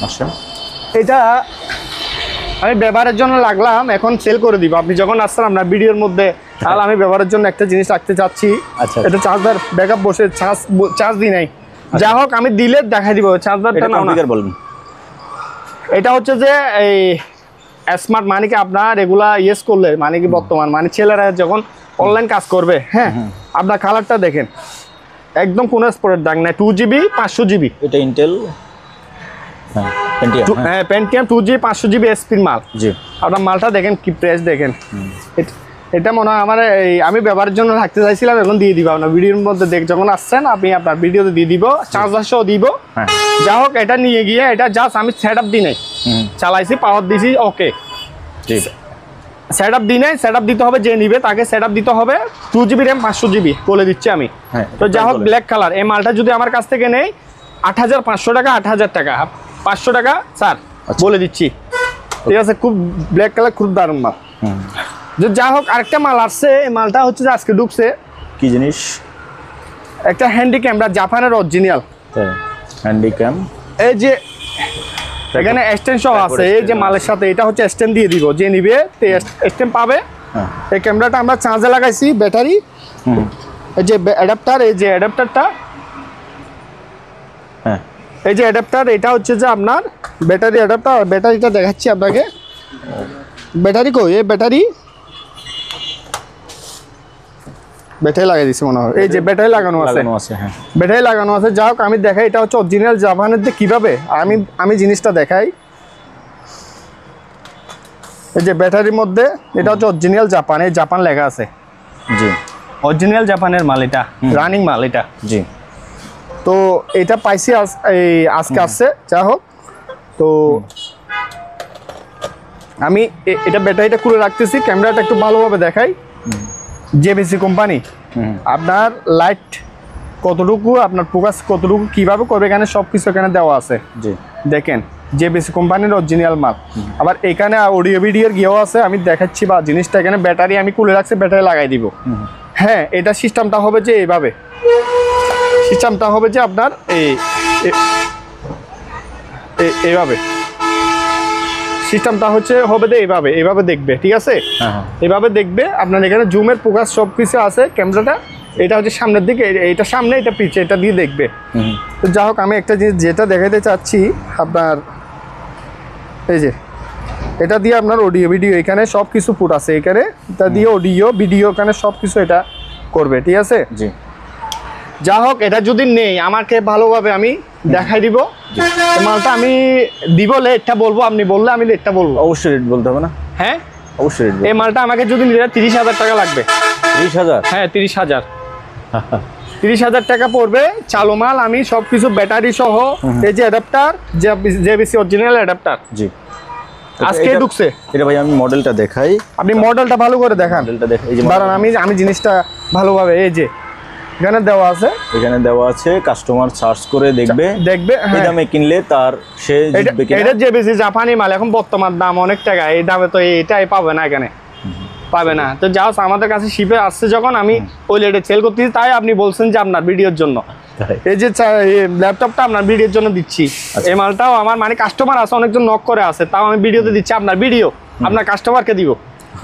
S2: আচ্ছা
S1: এটা আমি ব্যবহারের জন্য লাগলাম, এখন সেল করে দিব। আপনি যখন আসছেন আপনার ভিডিওর মধ্যে, তাহলে আমি ব্যবহারের জন্য একটা জিনিস রাখতে চাচ্ছি।
S2: আচ্ছা,
S1: এটা চার্জার ব্যাকআপ বসে চার্জ দিই নাই, যা হোক আমি দিলে দেখাই দিব চার্জারটা। নাও না,
S2: বলুন।
S1: এটা হচ্ছে যে এই স্মার্ট মানে কি আপনার এগুলা ইউজ করলে মানে কি বর্তমান মানে ছেলেরা যখন অনলাইন কাজ করবে, হ্যাঁ আপনার কালারটা দেখেন, একদম কোনো স্পটের দাগ নাই। 2GB 500GB,
S2: এটা ইন্টেল
S1: পেন্টিয়াম 2GB 500GB এসপির মাল।
S2: জি,
S1: আপনার মালটা দেখেন, কি প্রেস দেখেন। এটা মনে হয় আমার আমি ব্যবহারের জন্য রাখতে চাইছিলাম, এখন দিয়ে দিব আপনার ভিডিওর মধ্যে। যখন আসছেন আপনি আপনার ভিডিওতে দিয়ে দিব, চার্জার সহ দিব। যা হোক, এটা নিয়ে গিয়ে এটা জাস্ট আমি সেট আপ দিই নাই, চালাইছি, পাওয়ার দিছি, ওকে। সেট আপ দিই নাই, সেট আপ দিতে হবে, যে নিবে তাকে সেট আপ দিতে হবে। 2GB RAM 500GB বলে দিচ্ছি আমি। তো যা হোক, ব্ল্যাক কালার এই মালটা যদি আমার কাছ থেকে নেই 8,500 টাকা, 8,000 টাকা, 500 টাকা স্যার বলে দিচ্ছি, ঠিক আছে। খুব ব্ল্যাক কালার, খুব দারুণ মাল। যা হোক, আরেকটা মাল আসছে, এই মালটা হচ্ছে যে আজকে ঢুকছে।
S2: কি জিনিস?
S1: একটা হ্যান্ডি ক্যামেরা, জাপানের অরিজিনাল
S2: হ্যান্ডি ক্যাম।
S1: এই যে এখানে এক্সটেনশন আছে, এই যে মালের সাথে এটা হচ্ছে এক্সটেন্ড দিয়ে দিব, যে নিবে এক্সটেন্ড পাবে। এই ক্যামেরাটা আমরা চার্জে লাগাইছি, ব্যাটারি, এই যে অ্যাডাপ্টার, এই যে অ্যাডাপ্টারটা,
S2: হ্যাঁ
S1: এই যে অ্যাডাপ্টার, এটা হচ্ছে যে আপনার ব্যাটারি অ্যাডাপ্টার। ব্যাটারিটা দেখাচ্ছি আপনাকে, ব্যাটারি কই, এই ব্যাটারি লাগাই দিছি মনে হয়, এই যে ব্যাটারি লাগানো আছে,
S2: হ্যাঁ
S1: ব্যাটারি লাগানো আছে। যাই হোক, আমি দেখাই, এটা হচ্ছে অরিজিনাল জাপানের যে কিভাবে আমি জিনিসটা দেখাই। এই যে ব্যাটারির মধ্যে এটা হচ্ছে অরিজিনাল জাপান, এই জাপান লেখা আছে,
S2: জি
S1: অরিজিনাল জাপানের মাল, এটা রানিং মাল এটা।
S2: জি,
S1: তো এটা পাইছি আজকে আসছে। যাই হোক, তো আমি এটা ব্যাটারিটা খুলে রাখতেছি, ক্যামেরাটা একটু ভালোভাবে দেখাই। জেবিসি কোম্পানি, আপনার লাইট কতটুকু, আপনার ফোকাস কতটুকু, কিভাবে করবে, এখানে সব কিছু এখানে দেওয়া আছে।
S2: জি,
S1: দেখেন, জেবিসি কোম্পানির অরিজিনাল মাল। আবার এখানে অডিও ভিডিওর গিয়েও আছে, আমি দেখাচ্ছি বা জিনিসটা। এখানে ব্যাটারি আমি খুলে রাখছি, ব্যাটারি লাগাই দিব। হ্যাঁ, এটা সিস্টেমটা হবে যে এইভাবে, সিস্টেমটা হবে যে আপনার এইভাবে সিস্টেমটা হবে যে এইভাবে দেখবে, ঠিক আছে। এইভাবে দেখবে, আপনার এখানে জুমের ফোকাস সব কিছু আছে। ক্যামেরাটা এটা হচ্ছে সামনের দিকে, এটা সামনে, এটা পিছে, এটা দিয়ে দেখবে। তো যা হোক, আমি একটা জিনিস যেটা দেখাতে চাচ্ছি আপনার, এই যে এটা দিয়ে আপনার অডিও ভিডিও, এখানে সব কিছু ফুট আছে, এখানে এটা দিয়ে অডিও ভিডিও, এখানে সব কিছু এটা করবে, ঠিক আছে।
S2: জি,
S1: যা হোক, এটা যদি নেই আমাকে ভালোভাবে আমি দেখাই দিব। মালটা আমি দিব, লেটটা বলবো, আপনি বললে আমি লেটটা বলবো।
S2: অবশ্যই রেট বলতে হবে না?
S1: হ্যাঁ
S2: অবশ্যই রেট।
S1: এই মালটা আমাকে যদি নিলে 30,000 টাকা লাগবে।
S2: 30,000?
S1: হ্যাঁ 30,000, 30,000 টাকা পড়বে চালু মাল। আমি সব কিছু ব্যাটারি সহ, এই যে অ্যাডাপ্টার, জেবিসি অরিজিনাল অ্যাডাপ্টার,
S2: জি
S1: আজকে ঢুকছে।
S2: এটা ভাই আমি মডেলটা দেখাই,
S1: আপনি মডেলটা ভালো করে দেখান।
S2: মডেলটা দেখাই, এই যে
S1: দাঁড়ান, আমি জিনিসটা ভালোভাবে, এই যে এখানে দেওয়া আছে,
S2: এখানে দেওয়া আছে, কাস্টমার সার্চ করে দেখবে। এই দামে কিনলে তার সে জিতবে কিনা।
S1: এটা জেবিসি জাপানি মাল, এখন বর্তমান দাম অনেক টাকা, এই দামে তো এটাই পাবে না, এখানে পাবে না। তো যাও, আমাদের কাছে শিপে আসছে যখন, আমি ওই লেটে সেল করতেছি, তাই আপনি বলছেন যে আপনার ভিডিওর জন্য এই যে ল্যাপটপটা আপনার ভিডিওর জন্য দিচ্ছি। এই মালটাও আমার মানে কাস্টমার আছে, অনেকজন নক করে আছে, তাও আমি ভিডিওতে দিচ্ছি, আপনার ভিডিও আপনার কাস্টমারকে দিব।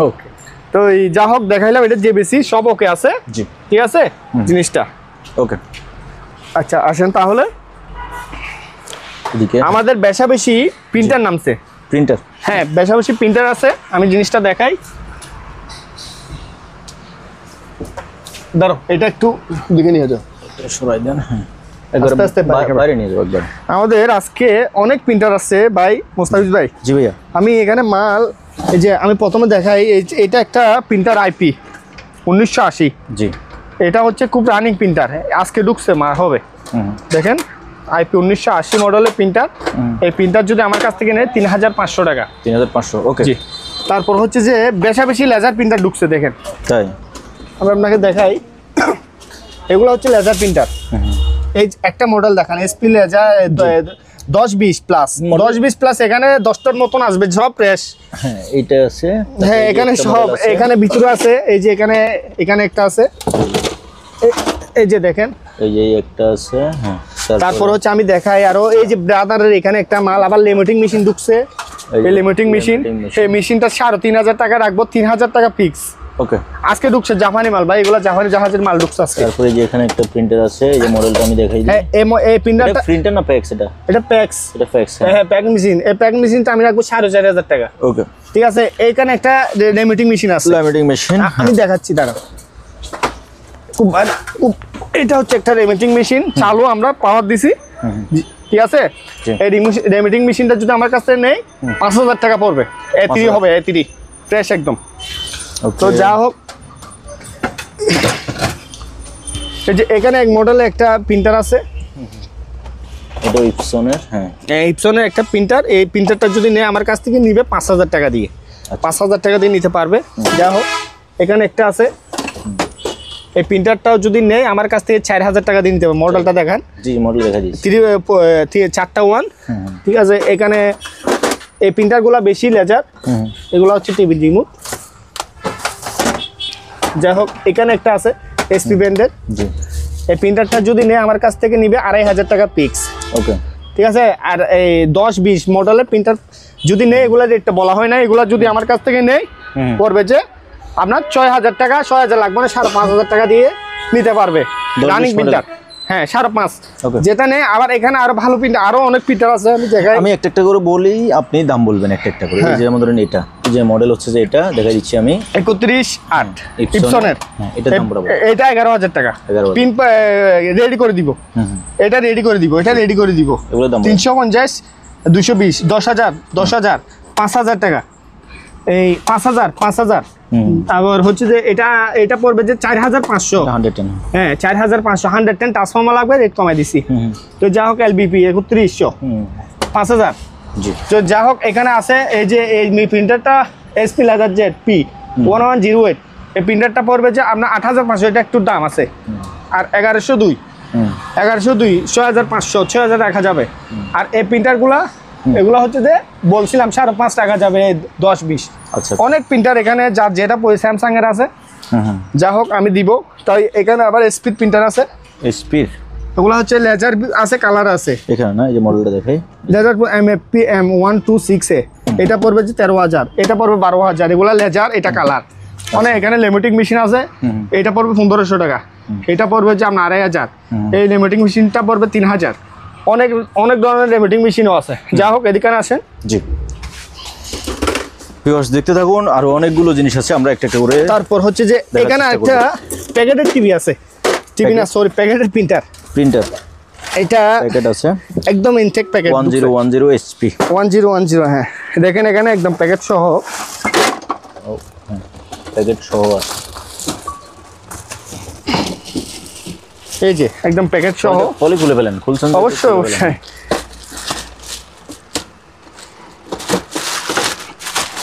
S2: ওকে,
S1: তো এই যা হোক দেখাইলাম, এটা জেবিসি সব ওকে আছে,
S2: জি
S1: ঠিক আছে জিনিসটা।
S2: ওকে,
S1: আচ্ছা আসেন তাহলে,
S2: এদিকে
S1: আমাদের বেশি প্রিন্টার নামছে।
S2: প্রিন্টার,
S1: হ্যাঁ বেশি প্রিন্টার আছে, আমি জিনিসটা দেখাই। ধরো এটা একটু দিকে নিয়ে যাও,
S2: সরাই দেন। হ্যাঁ
S1: আস্তে আস্তে
S2: বাইরে নিয়ে যাবো একবার।
S1: আমাদের আজকে অনেক প্রিন্টার আছে ভাই মোস্তাফিজ ভাই।
S2: জি ভাইয়া।
S1: আমি এখানে মাল, এই যে আমি প্রথমে দেখাই, এটা একটা প্রিন্টার আইপি 1980।
S2: জি,
S1: এটা হচ্ছে খুব রানিং প্রিন্টার, আজকে ঢুকছে মা হবে। দেখেন আইপি 1980 মডেলের প্রিন্টার। এই প্রিন্টার যদি আমার কাছ থেকে নেয় 3500 টাকা।
S2: 3500, ওকে।
S1: জি, তারপর হচ্ছে যে বেশি লেজার প্রিন্টার ঢুকছে, দেখেন
S2: তাই
S1: আমি আপনাকে দেখাই। এগুলো হচ্ছে লেজার প্রিন্টার। এই একটা মডেল দেখান, এসপি লেজার 1020 প্লাস, 1020 প্লাস। এখানে 10টার মতন আসবে সব ফ্রেশ।
S2: হ্যাঁ এইটা আছে,
S1: হ্যাঁ এখানে সব, এখানে ভিতরে আছে, এই যে এখানে একটা আছে, এই যে দেখেন,
S2: এই যে একটা আছে। হ্যাঁ,
S1: তারপর হচ্ছে আমি দেখাই আরো, এই যে ব্রাদারের এখানে একটা মাল আবার লিমিটিং মেশিন ঢুকছে। এই লিমিটিং মেশিন, এই মেশিনটা 3500 টাকা রাখবো, 3000 টাকা ফিক্স।
S2: ওকে,
S1: আজকে ঢুকছে জাপানি মাল ভাই, এগুলো জাপানি জাহাজের মাল ঢুকছে আজকে।
S2: তারপরে যে এখানে একটা প্রিন্টার আছে, এই যে মডেলটা আমি দেখাই দিই।
S1: হ্যাঁ এই প্রিন্টারটা
S2: প্রিন্টার না প্যাক্স?
S1: এটা প্যাক্স।
S2: এটা প্যাক্স।
S1: হ্যাঁ প্যাক মেশিন, এই প্যাক মেশিনটা আমি রাখবো 4500 টাকা।
S2: ওকে,
S1: ঠিক আছে। এইখানে একটা লিমিটিং মেশিন আছে,
S2: লিমিটিং মেশিন
S1: আমি দেখাচ্ছি দাঁড়া। এটা হচ্ছে একটা রেমিটিং মেশিন, চালু আমরা পাওয়ার দিছি। ঠিক আছে। এই রেমিটিং মেশিনটা যদি আমার কাছে নেই 5000 টাকা পড়বে। A3 হবে, A3 ফ্রেশ একদম। তো যা হোক, এই যে এখানে এক মডেলে একটা প্রিন্টার আছে,
S2: এটা ইপসনের। হ্যাঁ,
S1: ইপসনের একটা প্রিন্টার। এই প্রিন্টারটা যদি নেয় আমার কাছ থেকে নিবে 5000 টাকা দিয়ে, 5000 টাকা দিয়ে নিতে পারবে। যা হোক, এখানে একটা আছে, এই প্রিন্টারটাও যদি নেয় আমার কাছ থেকে 4000 টাকা দিয়ে নিতে হবে। মডেলটা দেখান।
S2: জি, মডেল দেখা দিচ্ছি।
S1: 4টা 1। ঠিক আছে। এখানে এই প্রিন্টারগুলো বেশি লেজার, এগুলো হচ্ছে টিভি রিমোট। যাই হোক, এখানে একটা আছে এসপি ব্র্যান্ডের।
S2: জি,
S1: এই প্রিন্টারটা যদি নেয় আমার কাছ থেকে নিবে 2500 টাকা পিক্স।
S2: ওকে,
S1: ঠিক আছে। আর এই 1020 মডেলের প্রিন্টার যদি নেয়, এগুলো রেটটা বলা হয় না, এগুলো যদি আমার কাছ থেকে নেয় পড়বে যে আপনার 6000 টাকা, 6000 লাগবে না, 5500 টাকা দিয়ে নিতে পারবে রানিং প্রিন্টার। হ্যাঁ 5.5। যেটা নেই আবার এখানে আরো ভালো প্রিন্টার, আরো অনেক প্রিন্টার আছে, আমি দেখাই।
S2: আমি একটা একটা করে বলি, আপনি দাম বলবেন একটা একটা করে। এই যে যেমন ধরেন এটা, এই যে মডেল হচ্ছে যে এটা দেখা দিচ্ছি আমি
S1: 318 ইপসনের।
S2: এটা দাম বরাবর,
S1: এটা 11000 টাকা।
S2: 11,000
S1: পিন রেডি করে দিব, এটা রেডি করে দিব, এটা রেডি করে দিব।
S2: এগুলো দাম
S1: 350, 220, 10000, 10000, 5000 টাকা। এই 5000। আবার হচ্ছে যে এটা পড়বে যে 4500।
S2: 110।
S1: হ্যাঁ 4500, 110 ট্রান্সফর্মার লাগবে, রেট কমাই দিছি। তো যা হোক এলবিপি 3100, 5000।
S2: জি,
S1: তো যা হোক, এখানে আছে এই যে এই প্রিন্টারটা এসপি লেজার জেড পি 1108। এই প্রিন্টারটা পড়বে যে আপনার 8500, এটা একটু দাম আছে। আর 1102, 6500, 6000 রাখা যাবে। আর এই প্রিন্টারগুলা, এগুলো হচ্ছে যে বলছিলাম 5.5 টাকা যাবে, 10-20।
S2: আচ্ছা,
S1: অনেক প্রিন্টার এখানে, যার যেটা স্যামসাং এর আছে। যা হোক আমি দিব। তাই এখানে আবার স্পিড প্রিন্টার আছে,
S2: স্পিড।
S1: এগুলো হচ্ছে লেজার আছে, কালার আছে।
S2: এখানে না, এই যে মডেলটা দেখাই,
S1: লেজার MFP M126A। এটা পড়বে যে 13000, এটা পড়বে 12000। এগুলো লেজার, এটা কালার। মানে এখানে লিমিটিং মেশিন আছে, এটা পড়বে 1500 টাকা, এটা পড়বে যে আপনার 2500। এই লিমিটিং মেশিনটা পড়বে 3000। অনেক অনেক ধরনের লিমিটিং মেশিনও আছে। যা হোক, এদিকে আসেন।
S2: জি, ভিউয়ার্স দেখতে থাকুন, আরো অনেকগুলো জিনিস আছে, আমরা একটা একটা করে।
S1: তারপর হচ্ছে যে এখানে একটা প্যাকেটের টিভি আছে, টিভি না সরি, প্যাকেটের প্রিন্টার। এটা
S2: প্যাকেট আছে,
S1: একদম ইনটেক প্যাকেট,
S2: 1010 HP
S1: 1010। হ্যাঁ দেখেন, এখানে একদম প্যাকেট সহ,
S2: প্যাকেট সহ আছে।
S1: এই যে একদম প্যাকেট সহ।
S2: পলি খুলে ফেলেন, খুলছেন?
S1: অবশ্যই অবশ্যই।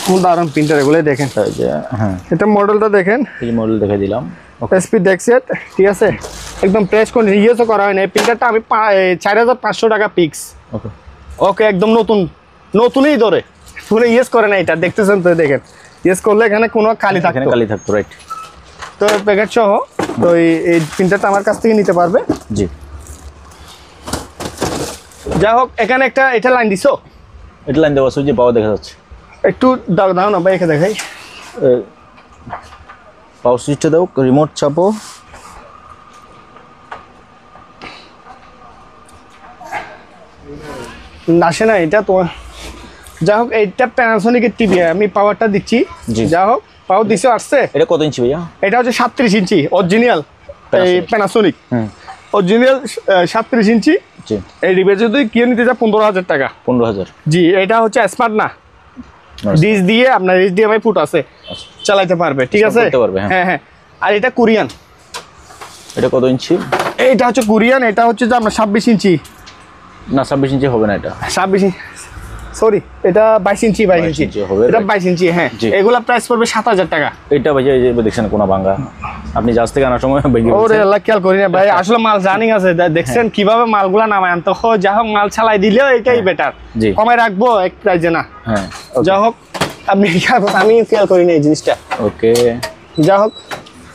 S1: কোন দারুণ প্রিন্টার, এগুলো দেখেন।
S2: হ্যাঁ,
S1: এটা মডেলটা দেখেন,
S2: এই মডেল দেখাই দিলাম।
S1: এসপি ডেক্সেট। ঠিক আছে। একদম প্রেস করে ইউজও করা হয় না। এই প্রিন্টারটা আমি 4500 টাকা পিক্স।
S2: ওকে,
S1: ওকে, একদম নতুনই ধরে, পুরো ইউজ করে না। এটা দেখতেছেন তো, দেখেন ইউজ করলে এখানে কোনো কালি থাকতো,
S2: রাইট।
S1: তো প্যাকেট সহ। তো এই প্রিন্টারটা আমার কাছ থেকে নিতে পারবে।
S2: জি,
S1: যাই হোক, এখানে একটা এটা লাইন দিছো,
S2: এটা লাইন দেওয়া আছে, যে পাওয়ার দেখা যাচ্ছে।
S1: একটু দাও না ভাই, এখানে দেখাই।
S2: পাওয়ার সুইচটা দাও, রিমোট চাপো।
S1: আসে না এটা তো। যাই হোক এইটা প্যানাসোনিকের টিভি, আমি পাওয়ারটা দিচ্ছি।
S2: জি।
S1: যাই হোক পাওয়ার দিছে আসছে।
S2: এটা কত ইঞ্চি ভাইয়া?
S1: এটা হচ্ছে 37 ইঞ্চি অরিজিনাল এই প্যানাসোনিক
S2: হুম।
S1: অরিজিনাল 37 ইঞ্চি।
S2: জি।
S1: এই ডিভাইস যদি কিনে নিতে চায় 15,000 টাকা।
S2: 15,000।
S1: জি, এটা হচ্ছে স্মার্ট না, ডিস দিয়ে আপনার HDMI ফুট আছে, চালাইতে পারবে। ঠিক আছে,
S2: করতে পারবে, হ্যাঁ।
S1: হ্যাঁ হ্যাঁ। আর এটা কোরিয়ান,
S2: এটা কত ইঞ্চি?
S1: এটা হচ্ছে কোরিয়ান, এটা হচ্ছে যে আপনার 26 ইঞ্চি।
S2: না 26 ইঞ্চি হবে না এটা।
S1: 26 ইঞ্চি, সরি এটা 22 ইঞ্চি। 22 ইঞ্চি
S2: ইঞ্চি হবে,
S1: এটা
S2: right?
S1: 22 ইঞ্চি, হ্যাঁ।
S2: জি।
S1: এগুলা প্রাইস পড়বে 7,000 টাকা।
S2: এটা ভাইয়া এই যে দেখছেন কোনা ভাঙা, আপনি জাহাজ থেকে আনার সময় ভেঙে
S1: ওরে
S2: গেছে।
S1: আল্লাহ, খেয়াল করি না ভাই, আসলে মাল রানিং আছে, দেখছেন কিভাবে মালগুলা নামায় আনতে হয়। যা হোক মাল চালাই দিলেও এটাই বেটার,
S2: জি।
S1: কমায় রাখবো এক প্রাইজে না।
S2: হ্যাঁ
S1: যা হোক আপনি আমি খেয়াল করি না এই জিনিসটা।
S2: ওকে।
S1: যা হোক,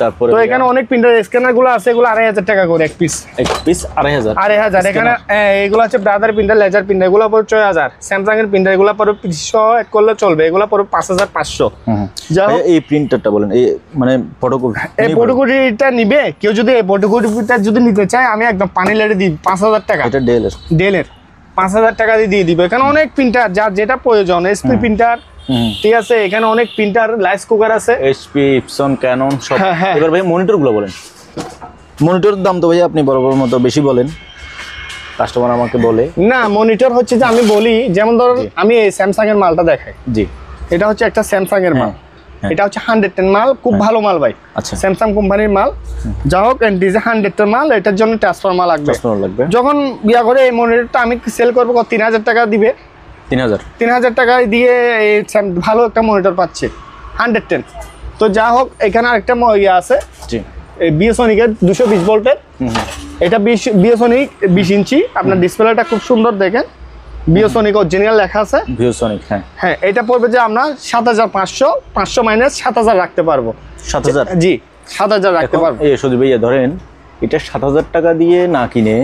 S2: তারপরে
S1: তো এখানে অনেক প্রিন্টার স্ক্যানার গুলো আছে, এগুলো 2,500 টাকা করে এক পিস।
S2: এক পিস 2,500।
S1: 2,500 এখানে এগুলো হচ্ছে ব্রাদার প্রিন্টার, লেজার প্রিন্টার, এগুলো পড়বে 6,000। স্যামসাং এর প্রিন্টার এগুলো পড়বে 200 এক করলে চলবে, এগুলো পড়বে 5,500। যা হোক,
S2: এই প্রিন্টারটা বলেন, এই মানে ফটোকপি
S1: এই ফটোকপিটা নিবে কেউ, যদি এই ফটোকপিটা যদি নিতে চায় আমি একদম পানি লেটে দিই 5,000 টাকা।
S2: এটা ডেলের
S1: ডেলের 5,000 টাকা দিয়ে দিব। এখানে অনেক প্রিন্টার যার যেটা প্রয়োজন, এসপি প্রিন্টার, ঠিক আছে। এখানে অনেক প্রিন্টার, রাইস কুকার আছে,
S2: এইচপি, ইপসন, ক্যানন সব।
S1: হ্যাঁ, হ্যাঁ।
S2: এবার ভাই মনিটরগুলো বলেন। মনিটরের দাম তো ভাই আপনি বরাবর মতো বেশি বলেন, কাস্টমার আমাকে বলে।
S1: না মনিটর হচ্ছে যে আমি বলি, যেমন ধরুন আমি এই স্যামসাং এর মালটা দেখাই।
S2: জি।
S1: এটা হচ্ছে একটা স্যামসাং এর মাল,
S2: হ্যাঁ।
S1: এটা হচ্ছে 110 মাল, খুব ভালো মাল ভাই।
S2: আচ্ছা।
S1: স্যামসাং কোম্পানির মাল। যা হোক ডিজে 100 মাল, এটার জন্য ট্রান্সফরমার লাগবে।
S2: ট্রান্সফরমার লাগবে।
S1: যখন বিয়া করে এই মনিটরটা আমি সেল করবো 3,000 টাকা দিবে।
S2: 3,000।
S1: 3,000 টাকায় দিয়ে এই ভালো একটা মনিটর পাচ্ছে 110। তো যা হোক, এখানে আরেকটা ইয়ে আছে,
S2: জি।
S1: এই বিএসওনিকের 220 ভোল্টের। এটা বিএসওনিক 20 ইঞ্চি। আপনার ডিসপ্লেটা খুব সুন্দর, দেখেন বিএসওনিক অরিজিনাল লেখা আছে।
S2: ভিউসনিক, হ্যাঁ।
S1: হ্যাঁ, এটা পড়বে যে আমরা 7,500, 500 মাইনাস 7,000 রাখতে পারবো।
S2: 7,000।
S1: জি, 7,000 রাখতে পারবো।
S2: এই সুদীপ ভাইয়া ধরেন এটা 7,000 টাকা দিয়ে না কিনে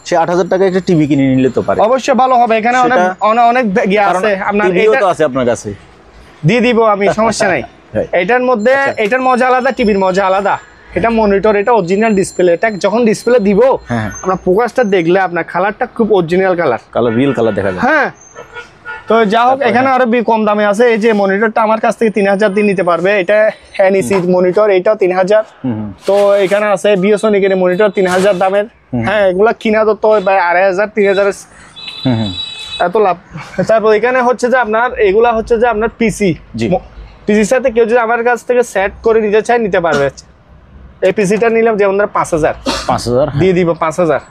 S2: সে 8,000 টাকা একটা টিভি কিনে নিলে তো পারে।
S1: অবশ্যই ভালো হবে, এখানে অনেক অনেক ইয়ে আছে। আপনার
S2: টিভিও
S1: এটা
S2: তো আছে আপনার কাছে,
S1: দিয়ে দিব আমি, সমস্যা নাই।
S2: হ্যাঁ।
S1: এটার মধ্যে এটার মজা আলাদা, টিভির মজা আলাদা। এটা মনিটর, এটা অরিজিনাল ডিসপ্লে। এটা যখন ডিসপ্লে দিব,
S2: হ্যাঁ।
S1: আপনার ফোকাসটা দেখলে আপনার কালারটা খুব অরিজিনাল কালার,
S2: রিয়েল কালার দেখা যায়।
S1: হ্যাঁ। তো যা হোক, এখানে আরো কম দামে আছে। এই যে মনিটরটা আমার কাছ থেকে 3,000 দিয়ে নিতে পারবে। এটা এনইসি মনিটর, এটাও 3,000। তো এখানে আছে বিএসওনিকের মনিটর 3,000 দামের। হ্যাঁ, এগুলা কিনা তো 2,500 3,000 এত লাভ। তারপর এখানে হচ্ছে যে আপনার এগুলা হচ্ছে যে আপনার পিসি। পিসির সাথে কেউ যদি আমার কাছ থেকে সেট করে নিতে চায় নিতে পারবে। এই পিসিটা নিলাম যেমন 5,000 দিয়ে দিব 5,000।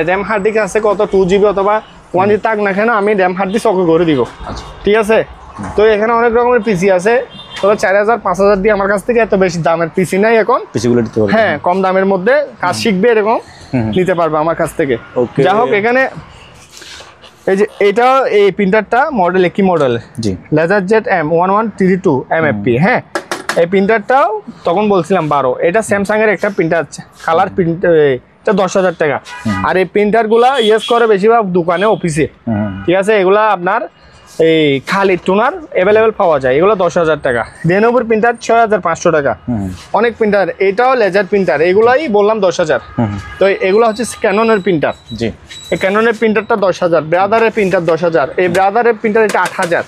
S1: র্যাম হার্ড ডিস্ক আছে কত 2GB অথবা 1GB থাক না কেন, আমি র্যাম হার্ড ডিস্ক ওকে করে দিব। ঠিক আছে। তো এখানে অনেক রকমের পিসি আছে, তবে 4,000 5,000 দিয়ে আমার কাছ থেকে এত বেশি দামের পিসি নাই এখন।
S2: পিসিগুলো দিতে পারবে,
S1: হ্যাঁ, কম দামের মধ্যে কাজ শিখবে এরকম নিতে পারবে আমার কাছ থেকে। যা হোক, এখানে এই যে এটা এই প্রিন্টারটা মডেল একই মডেল, জি, LaserJet M1132 MFP। হ্যাঁ, এই প্রিন্টারটাও তখন বলছিলাম 12। এটা স্যামসাং এর একটা প্রিন্টার, কালার প্রিন্টার, এটা 10,000 টাকা। আর এই প্রিন্টারগুলা ইউজ করে বেশিরভাগ দোকানে, অফিসে। ঠিক আছে, এগুলা আপনার এই খালি টোনার অ্যাভেলেবেল পাওয়া যায়, এগুলো 10,000 টাকা। রেনোভোর প্রিন্টার 6,500 টাকা। অনেক প্রিন্টার, এটাও লেজার প্রিন্টার, এগুলাই বললাম 10,000। তো এগুলো হচ্ছে ক্যাননের প্রিন্টার। জি, এই ক্যাননের প্রিন্টারটা 10,000। ব্রাদারের প্রিন্টার 10,000। এই ব্রাদারের প্রিন্টার এটা 8,000।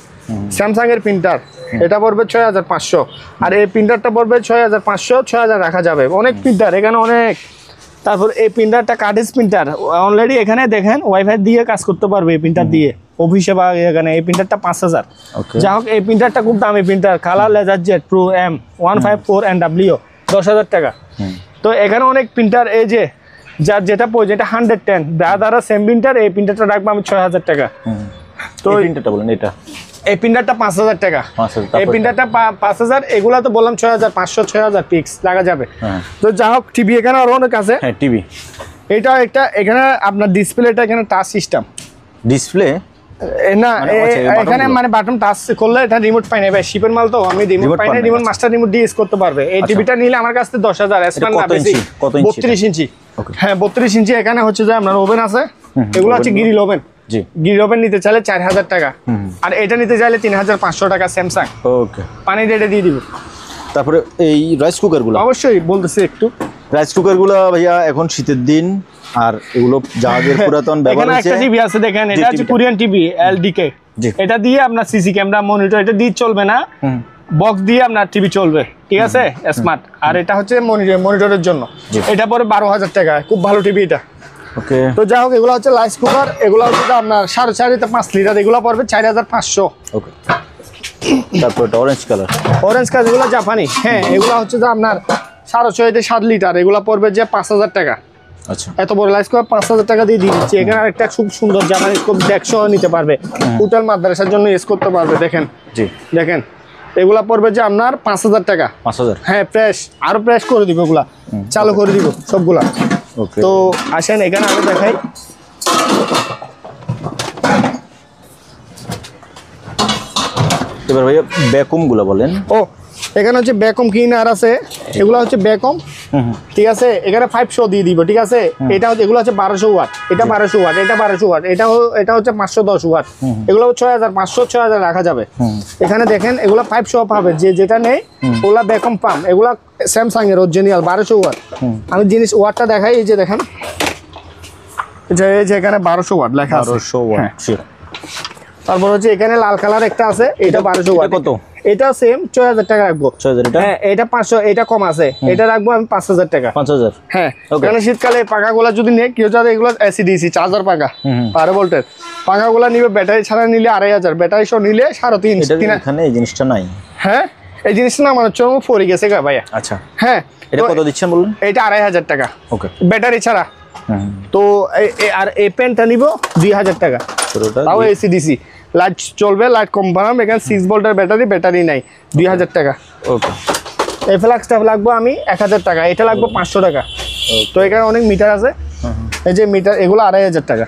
S1: স্যামসাং এর প্রিন্টার এটা পড়বে 6,500। আর এই প্রিন্টারটা পড়বে 6,500। 6,000 রাখা যাবে। অনেক প্রিন্টার এখানে অনেক। তারপর এই প্রিন্টারটা কার্ডেজ প্রিন্টার, অলরেডি এখানে দেখেন ওয়াইফাই দিয়ে কাজ করতে পারবে এই প্রিন্টার দিয়ে, অফিসে বা এখানে। এই প্রিন্টারটা 5,000। যা হোক, এই প্রিন্টারটা খুব দামি printer, colour LaserJet Pro M154NW 10,000 টাকা। তো এখানে অনেক প্রিন্টার, এই যে যার যেটা প্রয়োজন, এটা 110 ব্রাদারও সেম প্রিন্টার। এই প্রিন্টারটা রাখবো আমি 6,000 টাকা। তো এই প্রিন্টারটা বলেন, এটা এই প্রিন্টারটা 5,000 টাকা। এই প্রিন্টারটা 5,000। এগুলা তো বললাম 6,500 6,000 পিক্স লাগা যাবে। তো যা হোক, টিভি এখানে আরো অনেক আছে। হ্যাঁ, টিভি এটা একটা, এখানে আপনার ডিসপ্লেটা এখানে টাচ সিস্টেম ডিসপ্লে না, এখানে মানে বাটন টাচ করলে এটা রিমোট পাই না ভাই, শিপের মাল তো আমি রিমোট পাই না। রিমোট মাস্টার রিমোট দিয়ে ইউজ করতে পারবে। এই টিভিটা নিলে আমার কাছ থেকে 10,000। এসমান না বেশি, 32 ইঞ্চি। হ্যাঁ, 32 ইঞ্চি। এখানে হচ্ছে যে আপনার ওভেন আছে, এগুলো হচ্ছে গ্রিল ওভেন। জি, গ্রিল ওভেন নিতে চাইলে 4,000 টাকা। আর এটা নিতে চাইলে 3,500 টাকা স্যামসাং। ওকে, পানি রেটে দিয়ে দিব। তারপরে এই রাইস কুকারগুলো অবশ্যই বলতেছি একটু।
S2: রাইস কুকার গুলো ভাইয়া এখন শীতের দিন, আর এগুলো জাহাজের পুরাতন ব্যবহার
S1: এখানে
S2: হয়েছে।
S1: একটা টিভি আছে দেখেন, এটা হচ্ছে
S2: টিভিটা।
S1: Korean TV LDK.
S2: জি।
S1: এটা দিয়ে আপনার সিসি ক্যামেরা মনিটর এটা দিয়ে চলবে না, বক্স দিয়ে আপনার টিভি চলবে, ঠিক আছে, স্মার্ট। আর এটা হচ্ছে মনিটরের জন্য।
S2: জি।
S1: এটা পরে 12,000 টাকা, খুব ভালো টিভি এটা।
S2: ওকে,
S1: তো যাই হোক, এগুলো হচ্ছে রাইস কুকার, এগুলো হচ্ছে আপনার 4.5 5 লিটার, এগুলো পড়বে 4,500।
S2: ওকে। তারপর এটা অরেঞ্জ কালার।
S1: অরেঞ্জ কাজ এগুলো জাপানি, হ্যাঁ, এগুলো হচ্ছে যে আপনার 6.5 7 লিটার, এগুলো পড়বে যে 5,000 টাকা।
S2: আচ্ছা,
S1: এত বড় রাইস কুকার 5,000 টাকা দিয়ে দিচ্ছি। এখানে আরেকটা খুব সুন্দর জাপানি খুব দেখশো নিতে পারবে, হোটেল মাদ্রাসার জন্য ইউজ করতে পারবে। দেখেন,
S2: জি,
S1: দেখেন, এগুলা পড়বে যে আপনার 5,000 টাকা।
S2: 5,000।
S1: হ্যাঁ, প্রেস আরো প্রেস করে দিব, এগুলা চালু করে দিব সবগুলা।
S2: ওকে।
S1: তো আসেন এখানে আরো দেখাই।
S2: এবার ভাইয়া ভ্যাকুম গুলো বলেন।
S1: ও, এখানে হচ্ছে ব্যাকম ক্লিনার আছে, এগুলা হচ্ছে ব্যাকম, ঠিক আছে। এখানে 500 দিয়ে দিব, ঠিক আছে। এটা হচ্ছে, এগুলো হচ্ছে 1200 ওয়াট, এটা 1200 ওয়াট, এটা 1200 ওয়াট, এটা হচ্ছে 510 ওয়াট। এগুলো 6,500 6,000 রাখা যাবে। এখানে দেখেন, এগুলো 500 পাবে, যেটা নেই ওগুলা ব্যাকম পাম, এগুলা স্যামসাং এর অরিজিনাল 1200 ওয়াট। আমি জিনিস ওয়াটটা দেখাই, এই যে দেখেন, এই যে এখানে 1200 ওয়াট লেখা আছে।
S2: 1200 ওয়াট।
S1: তারপর হচ্ছে এখানে লাল কালার একটা আছে, এটা 1200 ওয়াট।
S2: কত?
S1: এটা সেম 6,000 টাকা রাখবো।
S2: 6,000 এটা?
S1: হ্যাঁ, এটা 500, এটা কম আছে, এটা রাখবো আমি 5,000 টাকা।
S2: 5,000।
S1: হ্যাঁ,
S2: Okay.
S1: কারণ শীতকালে পাখাগুলো যদি নেই, কেউ যাদের এগুলো এসিডিসি চার্জার পাখা 12 ভোল্টের পাখাগুলো নিবে, ব্যাটারি ছাড়া নিলে 2,500, ব্যাটারি সহ নিলে 3,500।
S2: এটা এখানে এই জিনিসটা নাই।
S1: হ্যাঁ, এই জিনিসটা না আমার চরম পড়ে গেছে গা ভাইয়া।
S2: আচ্ছা,
S1: হ্যাঁ,
S2: এটা
S1: তো
S2: কত দিচ্ছেন বলুন?
S1: এটা 2,500 টাকা,
S2: ওকে।
S1: ব্যাটারি ছাড়া। তো আর এই পেনটা নিব 2,000 টাকা,
S2: ছোটটা
S1: তাও এসিডিসি, লাইট চলবে, লাইট কম বানাম। এখানে 6 ভোল্টের ব্যাটারি নাই, 2,000 টাকা।
S2: ওকে।
S1: এই ফ্লাক্সটা লাগবো আমি 1,000 টাকা, এটা লাগবো 500 টাকা। তো এখানে অনেক মিটার আছে, এই যে মিটার, এগুলো 2,500 টাকা।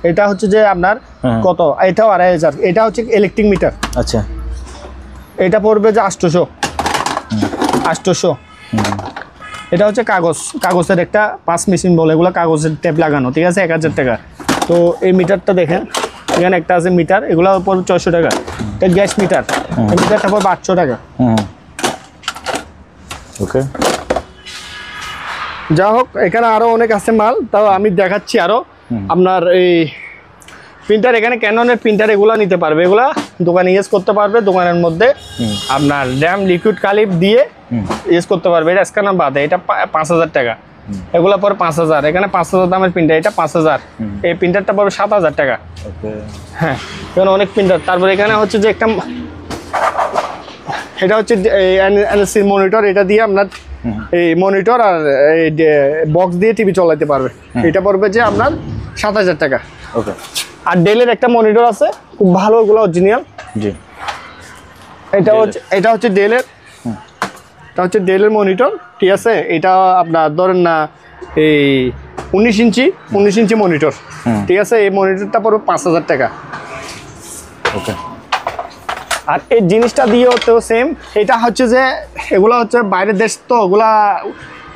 S1: এটা হচ্ছে যে আপনার কত, এটাও 2,500, এটা হচ্ছে ইলেকট্রিক মিটার।
S2: আচ্ছা,
S1: এটা পড়বে যে 800। এটা হচ্ছে কাগজের একটা 5 মেশিন বলে, এগুলো কাগজের টেপ লাগানো, ঠিক আছে, 1,000 টাকা। তো এই মিটারটা দেখেন, এখানে একটা আছে মিটার, এগুলো পড়বে 600 টাকা। এটা গ্যাস মিটার, এই মিটারটা পড়বে 800 টাকা।
S2: ওকে।
S1: যা হোক, এখানে আরো অনেক আছে মাল, তাও আমি দেখাচ্ছি আরো। আপনার এই প্রিন্টার, এখানে ক্যাননের প্রিন্টার, এগুলো নিতে পারবে, এগুলা দোকানে ইউজ করতে পারবে। দোকানের মধ্যে আপনার র্যাম লিকুইড কালিপ দিয়ে ইউজ করতে পারবে। এটা স্ক্যানার বাদে, এটা 5,000 টাকা। এগুলা পরে 5,000, এখানে 5,000 দামের প্রিন্টার, এটা 5,000। এই প্রিন্টারটা পড়বে 7,000 টাকা।
S2: ওকে।
S1: হ্যাঁ, এখানে অনেক প্রিন্টার। তারপর এখানে হচ্ছে যে একটা, এটা হচ্ছে এনএসসি মনিটর, এটা দিয়ে আপনার এই মনিটর আর এই বক্স দিয়ে টিভি চালাতে পারবে। এটা পড়বে যে আপনার 7,000 টাকা।
S2: ওকে।
S1: আর ডেলের একটা মনিটর আছে, খুব ভালো, ওগুলো অরিজিনাল।
S2: জি।
S1: এটা হচ্ছে ডেলের, এটা হচ্ছে ডেলের মনিটর, ঠিক আছে। এটা আপনার ধরেন না এই 19 ইঞ্চি মনিটর, ঠিক আছে। এই মনিটরটা পড়বে 5,000 টাকা।
S2: ওকে।
S1: আর এই জিনিসটা দিয়েও তো সেম, এটা হচ্ছে যে এগুলো হচ্ছে বাইরের দেশ, তো ওগুলা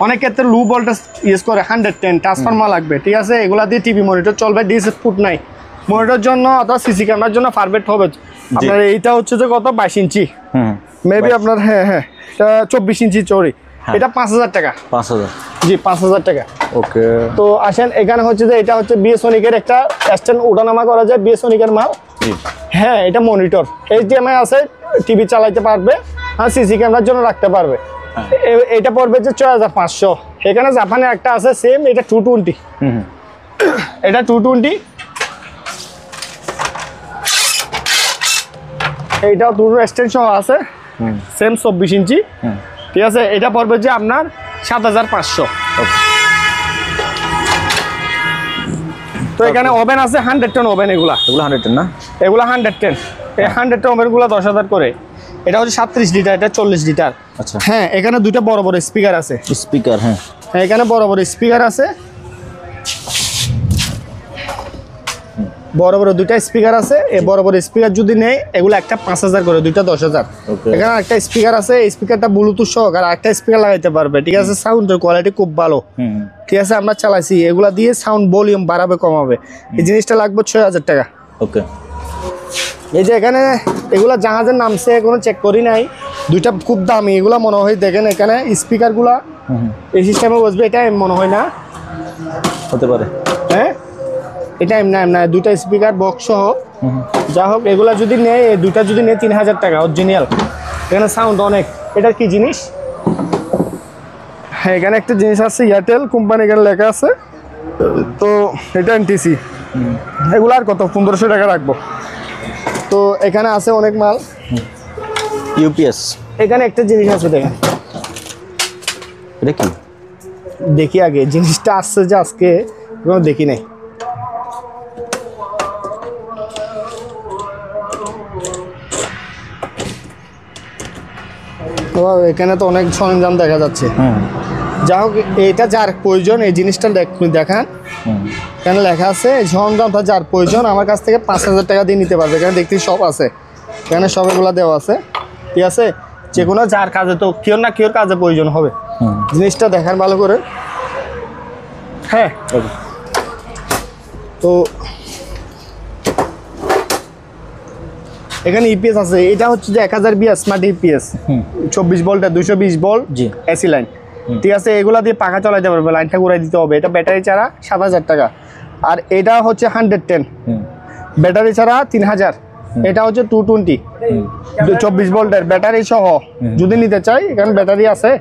S1: অনেক ক্ষেত্রে লো ভোল্টেজ ইউজ করে, 110 ট্রান্সফরমার লাগবে, ঠিক আছে। এগুলা দিয়ে টিভি মনিটর চলবে, ডিসি ফুট নাই মনিটর জন্য অথবা সিসি ক্যামেরার জন্য পারফেক্ট হবে। আপনার এইটা হচ্ছে যে কত, 22 ইঞ্চি মেবি আপনার, হ্যাঁ, এটা 24 ইঞ্চি চৌড়ি, এটা 5,000 টাকা।
S2: 5,000।
S1: জি, 5,000 টাকা।
S2: ওকে।
S1: তো আসেন, এখানে হচ্ছে যে এটা হচ্ছে বিএসনিকের একটা স্ট্যান্ড, ওঠানামা করা যায়, বিএসনিকের মাল। হ্যাঁ, এটা মনিটর, HDMI আছে, টিভি চালাইতে পারবে, আর সিসি ক্যামেরার জন্য রাখতে পারবে। এটা পড়বে যে 6,500। এখানে জাপানের একটা আছে সেম, এটা 220। এটা 220, এইটাও 2 এক্সটেনশন আছে, সেম 24 ইঞ্চি, ঠিক আছে। এটা পড়বে যে আপনার 7,500। তো এখানে ওভেন আছে 110 ওভেন, এগুলো
S2: 110 না?
S1: এগুলো 110, এই 110 ওভেনগুলো 10,000 করে। এটা হচ্ছে 37 লিটার, এটা 40 লিটার।
S2: আচ্ছা।
S1: হ্যাঁ, এখানে দুইটা বড় বড় স্পিকার আছে।
S2: স্পিকার, হ্যাঁ,
S1: এখানে বড় বড় স্পিকার আছে, বড় বড় দুইটা স্পিকার আছে। এই বড় বড় স্পিকার যদি নেই, এগুলো একটা 5,000 করে, দুইটা 10,000। এখানে একটা স্পিকার আছে, এই স্পিকারটা ব্লুটুথ সহকারে একটা স্পিকার লাগাইতে পারবে, ঠিক আছে। সাউন্ডের কোয়ালিটি খুব ভালো, ঠিক আছে। আমরা চালাইছি, এগুলা দিয়ে সাউন্ড ভলিউম বাড়াবে কমাবে। এই জিনিসটা লাগবে 6,000 টাকা।
S2: ওকে।
S1: এই যে এখানে এগুলা জাহাজের নামছে, কোনো চেক করি নাই, দুইটা খুব দামি, এগুলা মনে হয়। দেখেন এখানে স্পিকারগুলা এই সিস্টেমে বসবে, এটা মনে হয় না,
S2: হতে পারে।
S1: হ্যাঁ এটা এমনি না, দুইটা স্পিকার বক্স সহ। যা হোক এগুলা যদি নেয়, এই দুইটা যদি নেয় 3000 টাকা অরিজিনাল। এখানে সাউন্ড অনেক। এটা কি জিনিস? হ্যাঁ এখানে একটা জিনিস আছে, এয়ারটেল কোম্পানি এখানে লেখা আছে। তো এটা এনটিসি। এগুলো আর কত 1500 টাকা রাখবো। তো এখানে আছে অনেক মাল।
S2: ইউপিএস।
S1: এখানে একটা জিনিস আছে, দেখেন।
S2: এটা কি?
S1: দেখি আগে জিনিসটা আসছে যে আজকে কোনো দেখি নাই। তো এখানে তো অনেক সরঞ্জাম দেখা যাচ্ছে। যা হোক এটা যার প্রয়োজন এই জিনিসটা দেখান। এখানে লেখা আছে এই সরঞ্জামটা যার প্রয়োজন আমার কাছ থেকে 5000 টাকা দিয়ে নিতে পারবে। এখানে দেখতে সব আছে, এখানে সব এগুলা দেওয়া আছে, ঠিক আছে। যে কোনো যার কাজে তো কেউ না কেউর কাজে প্রয়োজন হবে। জিনিসটা দেখান ভালো করে। হ্যাঁ তো এখানে ইপিএস আছে। এটা হচ্ছে যে 1020 স্মার্ট ইপিএস, 24 ভোল্টের 220 ভোল্ট এসি লাইন, ঠিক আছে। এগুলা দিয়ে পাখা চালাতে পারবে, লাইনটা ঘুরাই দিতে হবে। এটা ব্যাটারি ছাড়া 7000 টাকা। আর এটা হচ্ছে 110, ব্যাটারি ছাড়া 3000। এটা হচ্ছে 220 24 ভোল্টের ব্যাটারি সহ যদি নিতে চাই, এখানে ব্যাটারি আছে।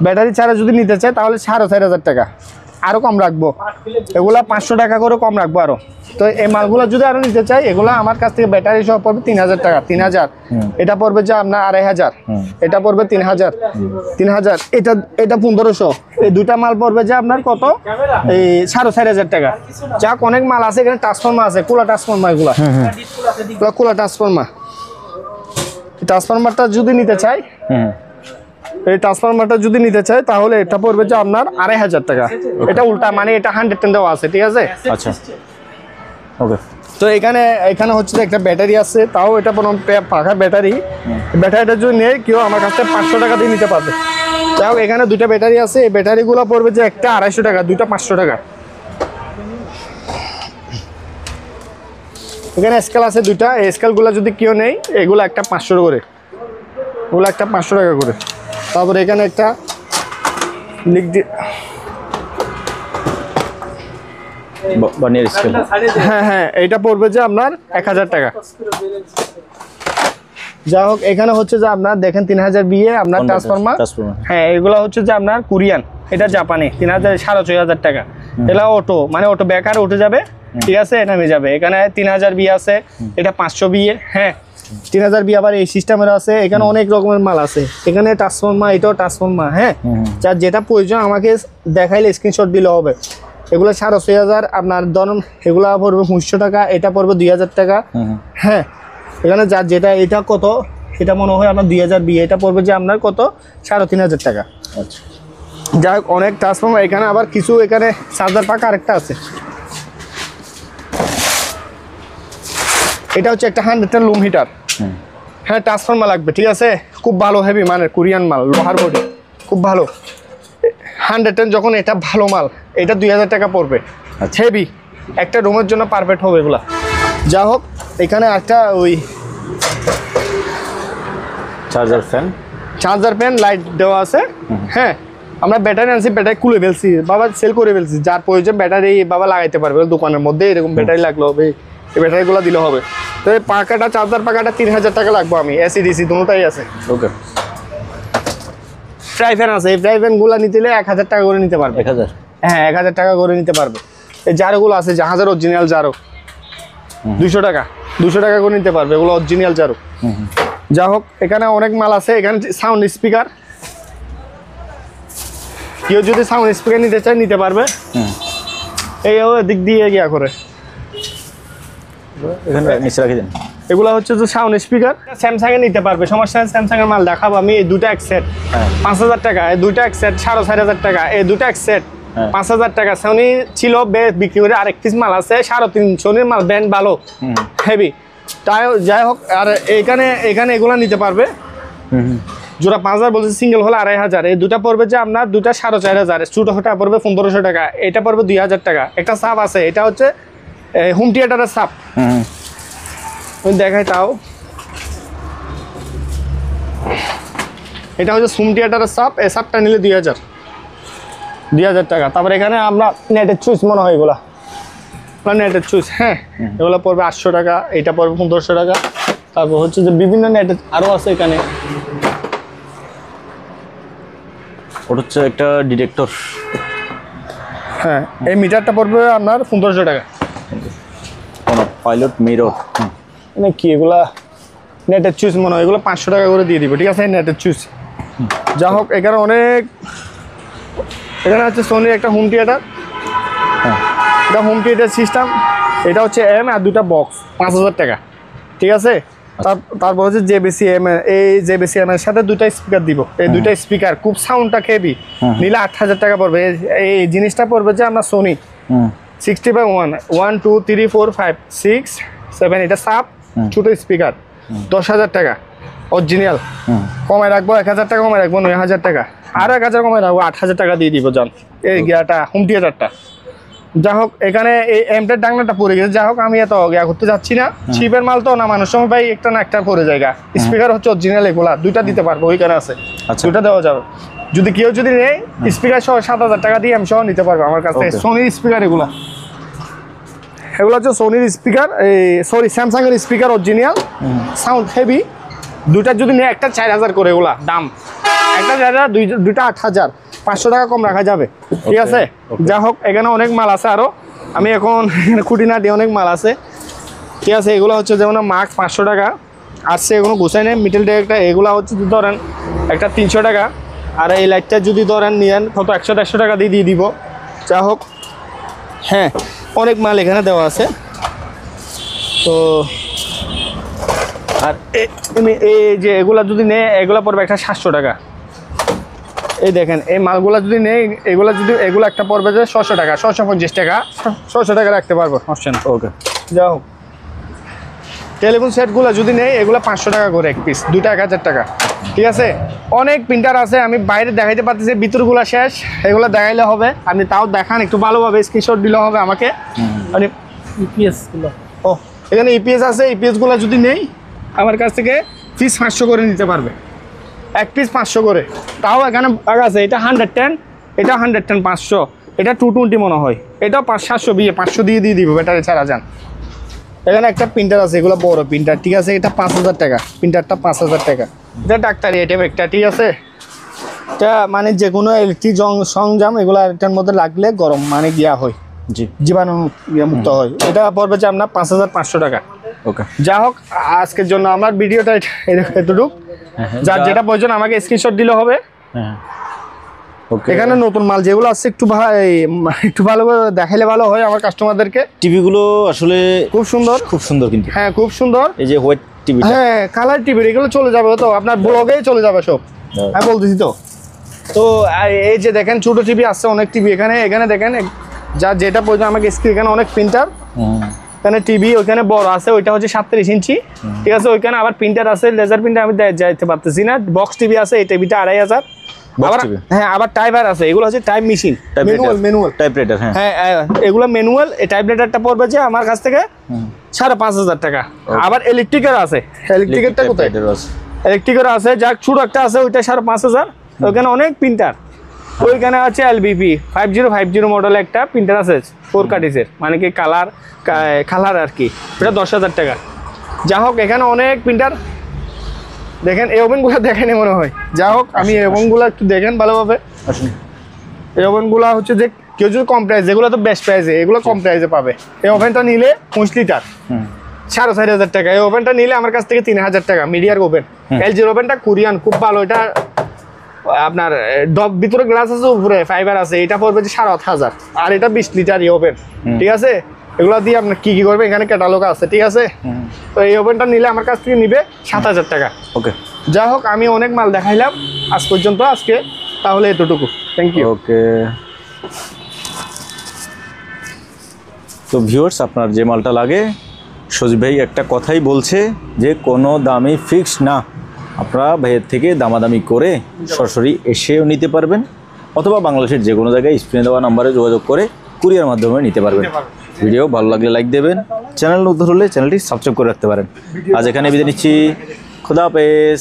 S1: ব্যাটারি ছাড়া যদি নিতে চাই তাহলে 4500 টাকা, আরও কম রাখবো। এগুলা 500 টাকা করে কম রাখবো আরও। তো এই মালগুলো যদি আরও নিতে চাই, এগুলা আমার কাছ থেকে ব্যাটারি সহ পড়বে 3000 টাকা। 3000 এটা পড়বে যে আপনার 2500, এটা পড়বে 3000। এটা 1500। এই দুইটা মাল পড়বে যে আপনার কত, এই 4500 টাকা। যাক অনেক মাল আছে এখানে। ট্রান্সফর্মার আছে, কুলা ট্রান্সফর্মার, এগুলা কুলা ট্রান্সফর্মার। ট্রান্সফর্মারটা যদি নিতে চাই, এই ট্রান্সফরমারটা যদি নিতে চাই তাহলে এটা পড়বে যে আপনার 2500 টাকা। এটা উল্টা, মানে এটা 110 দেওয়া আছে, ঠিক আছে।
S2: আচ্ছা ওকে।
S1: তো এখানে হচ্ছে যে একটা ব্যাটারি আছে, তাও এটা পাখা ব্যাটারি। ব্যাটারিটা যদি নেই কেউ আমার কাছ থেকে 500 টাকা দিয়ে নিতে পারবে। যাই হোক এখানে দুইটা ব্যাটারি আছে। এই ব্যাটারিগুলো পড়বে যে একটা 250 টাকা, দুইটা 500 টাকা। এখানে স্কেল আছে দুইটা। এই স্কেলগুলো যদি কেউ নেই, এগুলো একটা 500 করে, ওগুলো একটা 500 টাকা করে। তারপরে এখানে একটা
S2: বার্নিয়ার স্কেল।
S1: হ্যাঁ এটা পড়বে যে আপনার 1000 টাকা। যা হোক এখানে হচ্ছে যে আপনার দেখেন 3000 বিয়ে আপনার ট্রান্সফরমার। হ্যাঁ এগুলো হচ্ছে যে আপনার কোরিয়ান, এটা জাপানি। 4500 টাকা। এটা অটো, মানে অটো বেকার উঠে যাবে, ঠিক আছে, নামে যাবে। এখানে 3000 বিয়ে আছে, এটা 500 বিয়ে। হ্যাঁ 3000 বিয়ে আবার এই সিস্টেমের আছে। এখানে অনেক রকমের মাল আছে। এখানে ট্রান্সফরমার, এটাও ট্রান্সফরমার। হ্যাঁ যার যেটা প্রয়োজন আমাকে দেখাইলে স্ক্রিনশট দিলে হবে। এগুলো 6500 আপনার ধরুন, এগুলো পড়বে 500 টাকা, এটা পড়বে 2000 টাকা। হ্যাঁ এখানে যার যেটা, এটা কত, এটা মনে হয় আপনার 2000 বিয়ে, এটা পড়বে যে আপনার কত 3500 টাকা।
S2: আচ্ছা
S1: যাই হোক অনেক ট্রান্সফরমার। এখানে আবার কিছু এখানে চার্জার পাকা আরেকটা আছে। এটা হচ্ছে একটা 110 লুম হিটার। হ্যাঁ ট্রান্সফরমার লাগবে, ঠিক আছে। খুব ভালো হেভি মানের কোরিয়ান মাল, লোহার বডি, খুব ভালো। 110 যখন এটা ভালো মাল, এটা 2000 টাকা পড়বে। হেভি একটা রুমের জন্য পারফেক্ট হবে এগুলা। যা হোক এখানে একটা ওই চার্জার ফ্যান লাইট দেওয়া আছে। হ্যাঁ আমরা ব্যাটারি আনছি, ব্যাটারি খুলে ফেলছি বাবা, সেল করে ফেলছি। যার প্রয়োজন ব্যাটারি বাবা লাগাইতে পারবে দোকানের মধ্যে। এরকম ব্যাটারি লাগলো হবে, এই ব্যাটারিগুলো দিলে হবে। তো এই পাকাটা, চার্জার পাকাটা 3000 টাকা লাগবো। আমি এসি ডিসি দুটোটাই আছে।
S2: ওকে।
S1: ফ্রাই ফ্যান আছে। এই ফ্রাই ফ্যানগুলো নিতে হলে 1000 টাকা করে নিতে পারবে।
S2: 1000?
S1: হ্যাঁ 1000 টাকা করে নিতে পারবে। এই জারোগুলো আছে, জাহাজের অরিজিনাল জারো, 200 টাকা, 200 টাকা করে নিতে পারবে। এগুলো অরিজিনাল জারো। যা হোক এখানে অনেক মাল আছে। এখানে সাউন্ড স্পিকার, কেউ যদি সাউন্ড স্পিকার নিতে চায় নিতে পারবে। এই দিক দিয়ে গিয়া করে
S2: এখানে নিচে রাখি দেন।
S1: এগুলো হচ্ছে যে সাউন্ড স্পিকার। স্যামসাং এ নিতে পারবে, সমস্যা নেই। স্যামসাং এর মাল দেখাবো আমি। এই দুটো এক সেট 5000 টাকা, এই দুটো এক সেট 4500 টাকা, এই দুটো এক সেট 5000 টাকা। সোনি ছিল বিক্রি করে, আরেক পিস মাল আছে 350। সোনির মাল ব্র্যান্ড ভালো, হেভি। তাই যাই হোক, আর এখানে এগুলো নিতে পারবে। জোড়া 5000 বলছে, সিঙ্গেল হলে 2500। এই দুটা পড়বে যে আপনার দুটা 4500। ছোটটা পড়বে 1500 টাকা, এটা পড়বে 2000 টাকা। একটা সাপ আছে, এটা হচ্ছে হোম থিয়েটারের সাপ। দেখাই তাও। এটা হচ্ছে সুম থিয়েটারের সাপ, এই সাপটা নিলে 2000 টাকা। তারপরে এখানে আমরা নেটের চুইস মনে হয় এগুলা নেটের চুইস, হ্যাঁ এগুলো পড়বে 800 টাকা, এটা পড়বে 1500 টাকা। তারপর হচ্ছে যে বিভিন্ন নেটের আরও আছে এখানে।
S2: ওটা হচ্ছে একটা ডিটেক্টর।
S1: হ্যাঁ এই মিটারটা পড়বে আপনার 1500 টাকা।
S2: পাইলট মিরর
S1: মানে কি এগুলা নেটের চুইস মনে হয়, এগুলো 500 টাকা করে দিয়ে দিব, ঠিক আছে নেটের চুইস। যা হোক এখানে অনেক, এখানে হচ্ছে সোনির একটা হোম থিয়েটার, এটা হোম থিয়েটার সিস্টেম, এটা হচ্ছে এম আর দুটা বক্স 5000 টাকা, ঠিক আছে। তারপর হচ্ছে JBC-M, এই JBC-M এর সাথে দুটা স্পিকার দিব, এই দুইটা স্পিকার খুব সাউন্ডটা হেভি, নিলে 8000 টাকা পড়বে। এই জিনিসটা পড়বে যে আমরা সোনি 60/1 1 2 3 4 5 6 7, এটা সাপ ছোট স্পিকার 10,000 টাকা অরিজিনাল। কমায় রাখবো 1000 টাকা, কমায় রাখবো 9000 টাকা, আরো 1000 কমায় রাখবো 8000 টাকা দিয়ে দিব যান এই গিয়াটা হোম থিয়েটারটা। যা হোক এখানে এই এমটার ডাংনাটা পড়ে গেছে, যা হোক আমি এত গিয়া করতে যাচ্ছি না, চিপের মাল তো না, মানুষ সময় ভাই একটা না একটা পড়ে জায়গা। স্পিকার হচ্ছে অরিজিনাল, এগুলা দুইটা দিতে পারবো, ওইখানে আছে দুইটা দেওয়া যাবে। যদি কেউ যদি নেই স্পিকার সহ 7000 টাকা দিয়ে আমি সহ নিতে পারবো আমার কাছে। সোনির স্পিকার এগুলো হচ্ছে সোনির স্পিকার, এই সরি স্যামসাং এর স্পিকার অরিজিনাল, সাউন্ড হেভি। দুইটা যদি নেই একটা 4000 করে এগুলা দাম, একটা 4000, দুইটা 8000, 500 টাকা কম রাখা যাবে, ঠিক আছে। যা হোক এখানে অনেক মাল আছে আরো, আমি এখন খুঁটিনাটি অনেক মাল আছে, ঠিক আছে। এগুলো হচ্ছে যেমন মাস্ক 500 টাকা আসছে, এগুলো গুছাই নেই মিটেল একটা, এগুলো হচ্ছে ধরেন একটা 300 টাকা, আর এই লাইটটা যদি ধরেন নিয়েন কত 100-150 টাকা দিয়ে দিব। যা হোক হ্যাঁ অনেক মাল এখানে দেওয়া আছে। তো আর এই যে এগুলা যদি নেই এগুলা পড়বে একটা 700 টাকা। এই দেখেন এই মালগুলা যদি নেই এগুলো একটা পড়বে যে 600 টাকা, 650 টাকা, 600 টাকা রাখতে পারবো, অপশন। ওকে যা হোক টেলিফোন সেটগুলো যদি নেই এগুলো 500 টাকা করে এক পিস, দুইটা 1000 টাকা, ঠিক আছে। অনেক প্রিন্টার আছে, আমি বাইরে দেখাইতে পারতেছি, ভিতরগুলো শেষ, এগুলো দেখাইলে হবে, আপনি তাও দেখান একটু ভালোভাবে, স্ক্রিনশট দিলে হবে আমাকে। মানে ইপিএসগুলো, ও এখানে ইপিএস আছে, ইপিএসগুলো যদি নেই আমার কাছ থেকে পিস 500 করে নিতে পারবে, এক পিস 500 করে। তাও এখানে আছে, এটা 110, এটা 110 500, এটা 220 মনে হয়, এটাও 700 500 দিয়ে দিব ব্যাটারি ছাড়া যান। এখানে একটা প্রিন্টার আছে, এগুলো বড় প্রিন্টার, ঠিক আছে, এটা 5000 টাকা, প্রিন্টারটা 5000 টাকা। এটা ডাক্তারি আইটেম একটা, ঠিক আছে। এটা মানে যে কোনো ইলেকট্রিক সরঞ্জাম এগুলো এটার মধ্যে লাগলে গরম মানে গিয়া হয়, জি জীবাণু মুক্ত হয়। এটা পড়বে যে আপনার 5500 টাকা।
S2: ওকে
S1: যা হোক আজকের জন্য আমার ভিডিওটা এতটুকু, যার যেটা প্রয়োজন আমাকে স্ক্রিনশট দিলে হবে। এখানে নতুন মাল যেগুলো আছে একটু ভালো করে দেখাইলে ভালো হয় আমার কাস্টমারদেরকে।
S2: টিভিগুলো আসলে
S1: খুব সুন্দর,
S2: খুব সুন্দর, কিন্তু
S1: হ্যাঁ খুব সুন্দর।
S2: এই যে হোয়াইট টিভি,
S1: হ্যাঁ কালার টিভি, এগুলো চলে যাবে তো আপনার ব্লগেই চলে যাবে সব, হ্যাঁ বলতেছি তো। তো এই যে দেখেন ছোট টিভি আছে, অনেক টিভি এখানে দেখেন, যার যেটা প্রয়োজন আমাকে স্ক্রিন, এখানে অনেক প্রিন্টার, এখানে টিভি, ওইখানে বড় আছে, ওইটা হচ্ছে 37 ইঞ্চি, ঠিক আছে। ওইখানে আবার প্রিন্টার আছে, লেজার প্রিন্টার আমি যাইতে পারতেছি না। বক্স টিভি আছে, এই টিভিটা 2500। আবার হ্যাঁ আবার টাইপার আছে, এগুলো হচ্ছে টাইপ মেশিন, ম্যানুয়াল টাইপরাইটার, হ্যাঁ এগুলো ম্যানুয়াল। এই টাইপরাইটারটা পড়বে যে আমার কাছ থেকে 5500 টাকা। আবার ইলেকট্রিকের আছে, ইলেকট্রিকেরটা কোথায়? ইলেকট্রিকের আছে, যার ছোট একটা আছে, ওইটা 5500। ওইখানে অনেক প্রিন্টার, ওইখানে আছে LBP 5050 মডেল একটা প্রিন্টার আছে 4 কাটিসের, মানে কি কালার আর কি, এটা 10000 টাকা। যা হোক এখানে অনেক প্রিন্টার দেখেন, এই ওভেনগুলো দেখেনি মনে হয়। যা হোক আমি এই ওভেনগুলো একটু দেখেন ভালোভাবে। এই ওভেনগুলো হচ্ছে যে কেউ যদি কম প্রাইস, এগুলো তো বেস্ট প্রাইসে, এগুলো কম প্রাইসে পাবে। এই ওভেনটা নিলে 5 লিটার 4500 টাকা, এই ওভেনটা নিলে আমার কাছ থেকে 3000 টাকা। মিডিয়ার ওভেন, LG ওভেনটা কোরিয়ান, খুব ভালো। এটা আপনার ভিতরে গ্লাস আছে, উপরে ফাইবার আছে, এটা পড়বে যে 7500, আর এটা 20 লিটার ওভেন, ঠিক আছে। এগুলো দিয়ে আপনার কি করবে, এখানে ক্যাটালগ আছে, ঠিক আছে। তো এই ওভেনটা নিলে আমার কাছ থেকে নিবে 7000 টাকা। ওকে যা হোক আমি অনেক মাল দেখাইলাম আজ পর্যন্ত, আজকে তাহলে এতটুকু, থ্যাংক ইউ।
S2: ওকে তো ভিউয়ার্স, আপনার যে মালটা লাগে, সজীব ভাই একটা কথাই বলছে যে কোনো দামই ফিক্স না, আপনারা ভাইয়ের থেকে দামাদামি করে সরাসরি এসেও নিতে পারবেন, অথবা বাংলাদেশের যে কোনো জায়গায় স্ক্রিনে দেওয়া নাম্বারে যোগাযোগ করে কুরিয়ার মাধ্যমে নিতে পারবেন। ভিডিও ভালো লাগলে লাইক দেবেন, চ্যানেল নতুন হলে চ্যানেলটি সাবস্ক্রাইব করে রাখতে পারেন। আজ এখানে বিদায় নিচ্ছি, খোদা হাফেজ।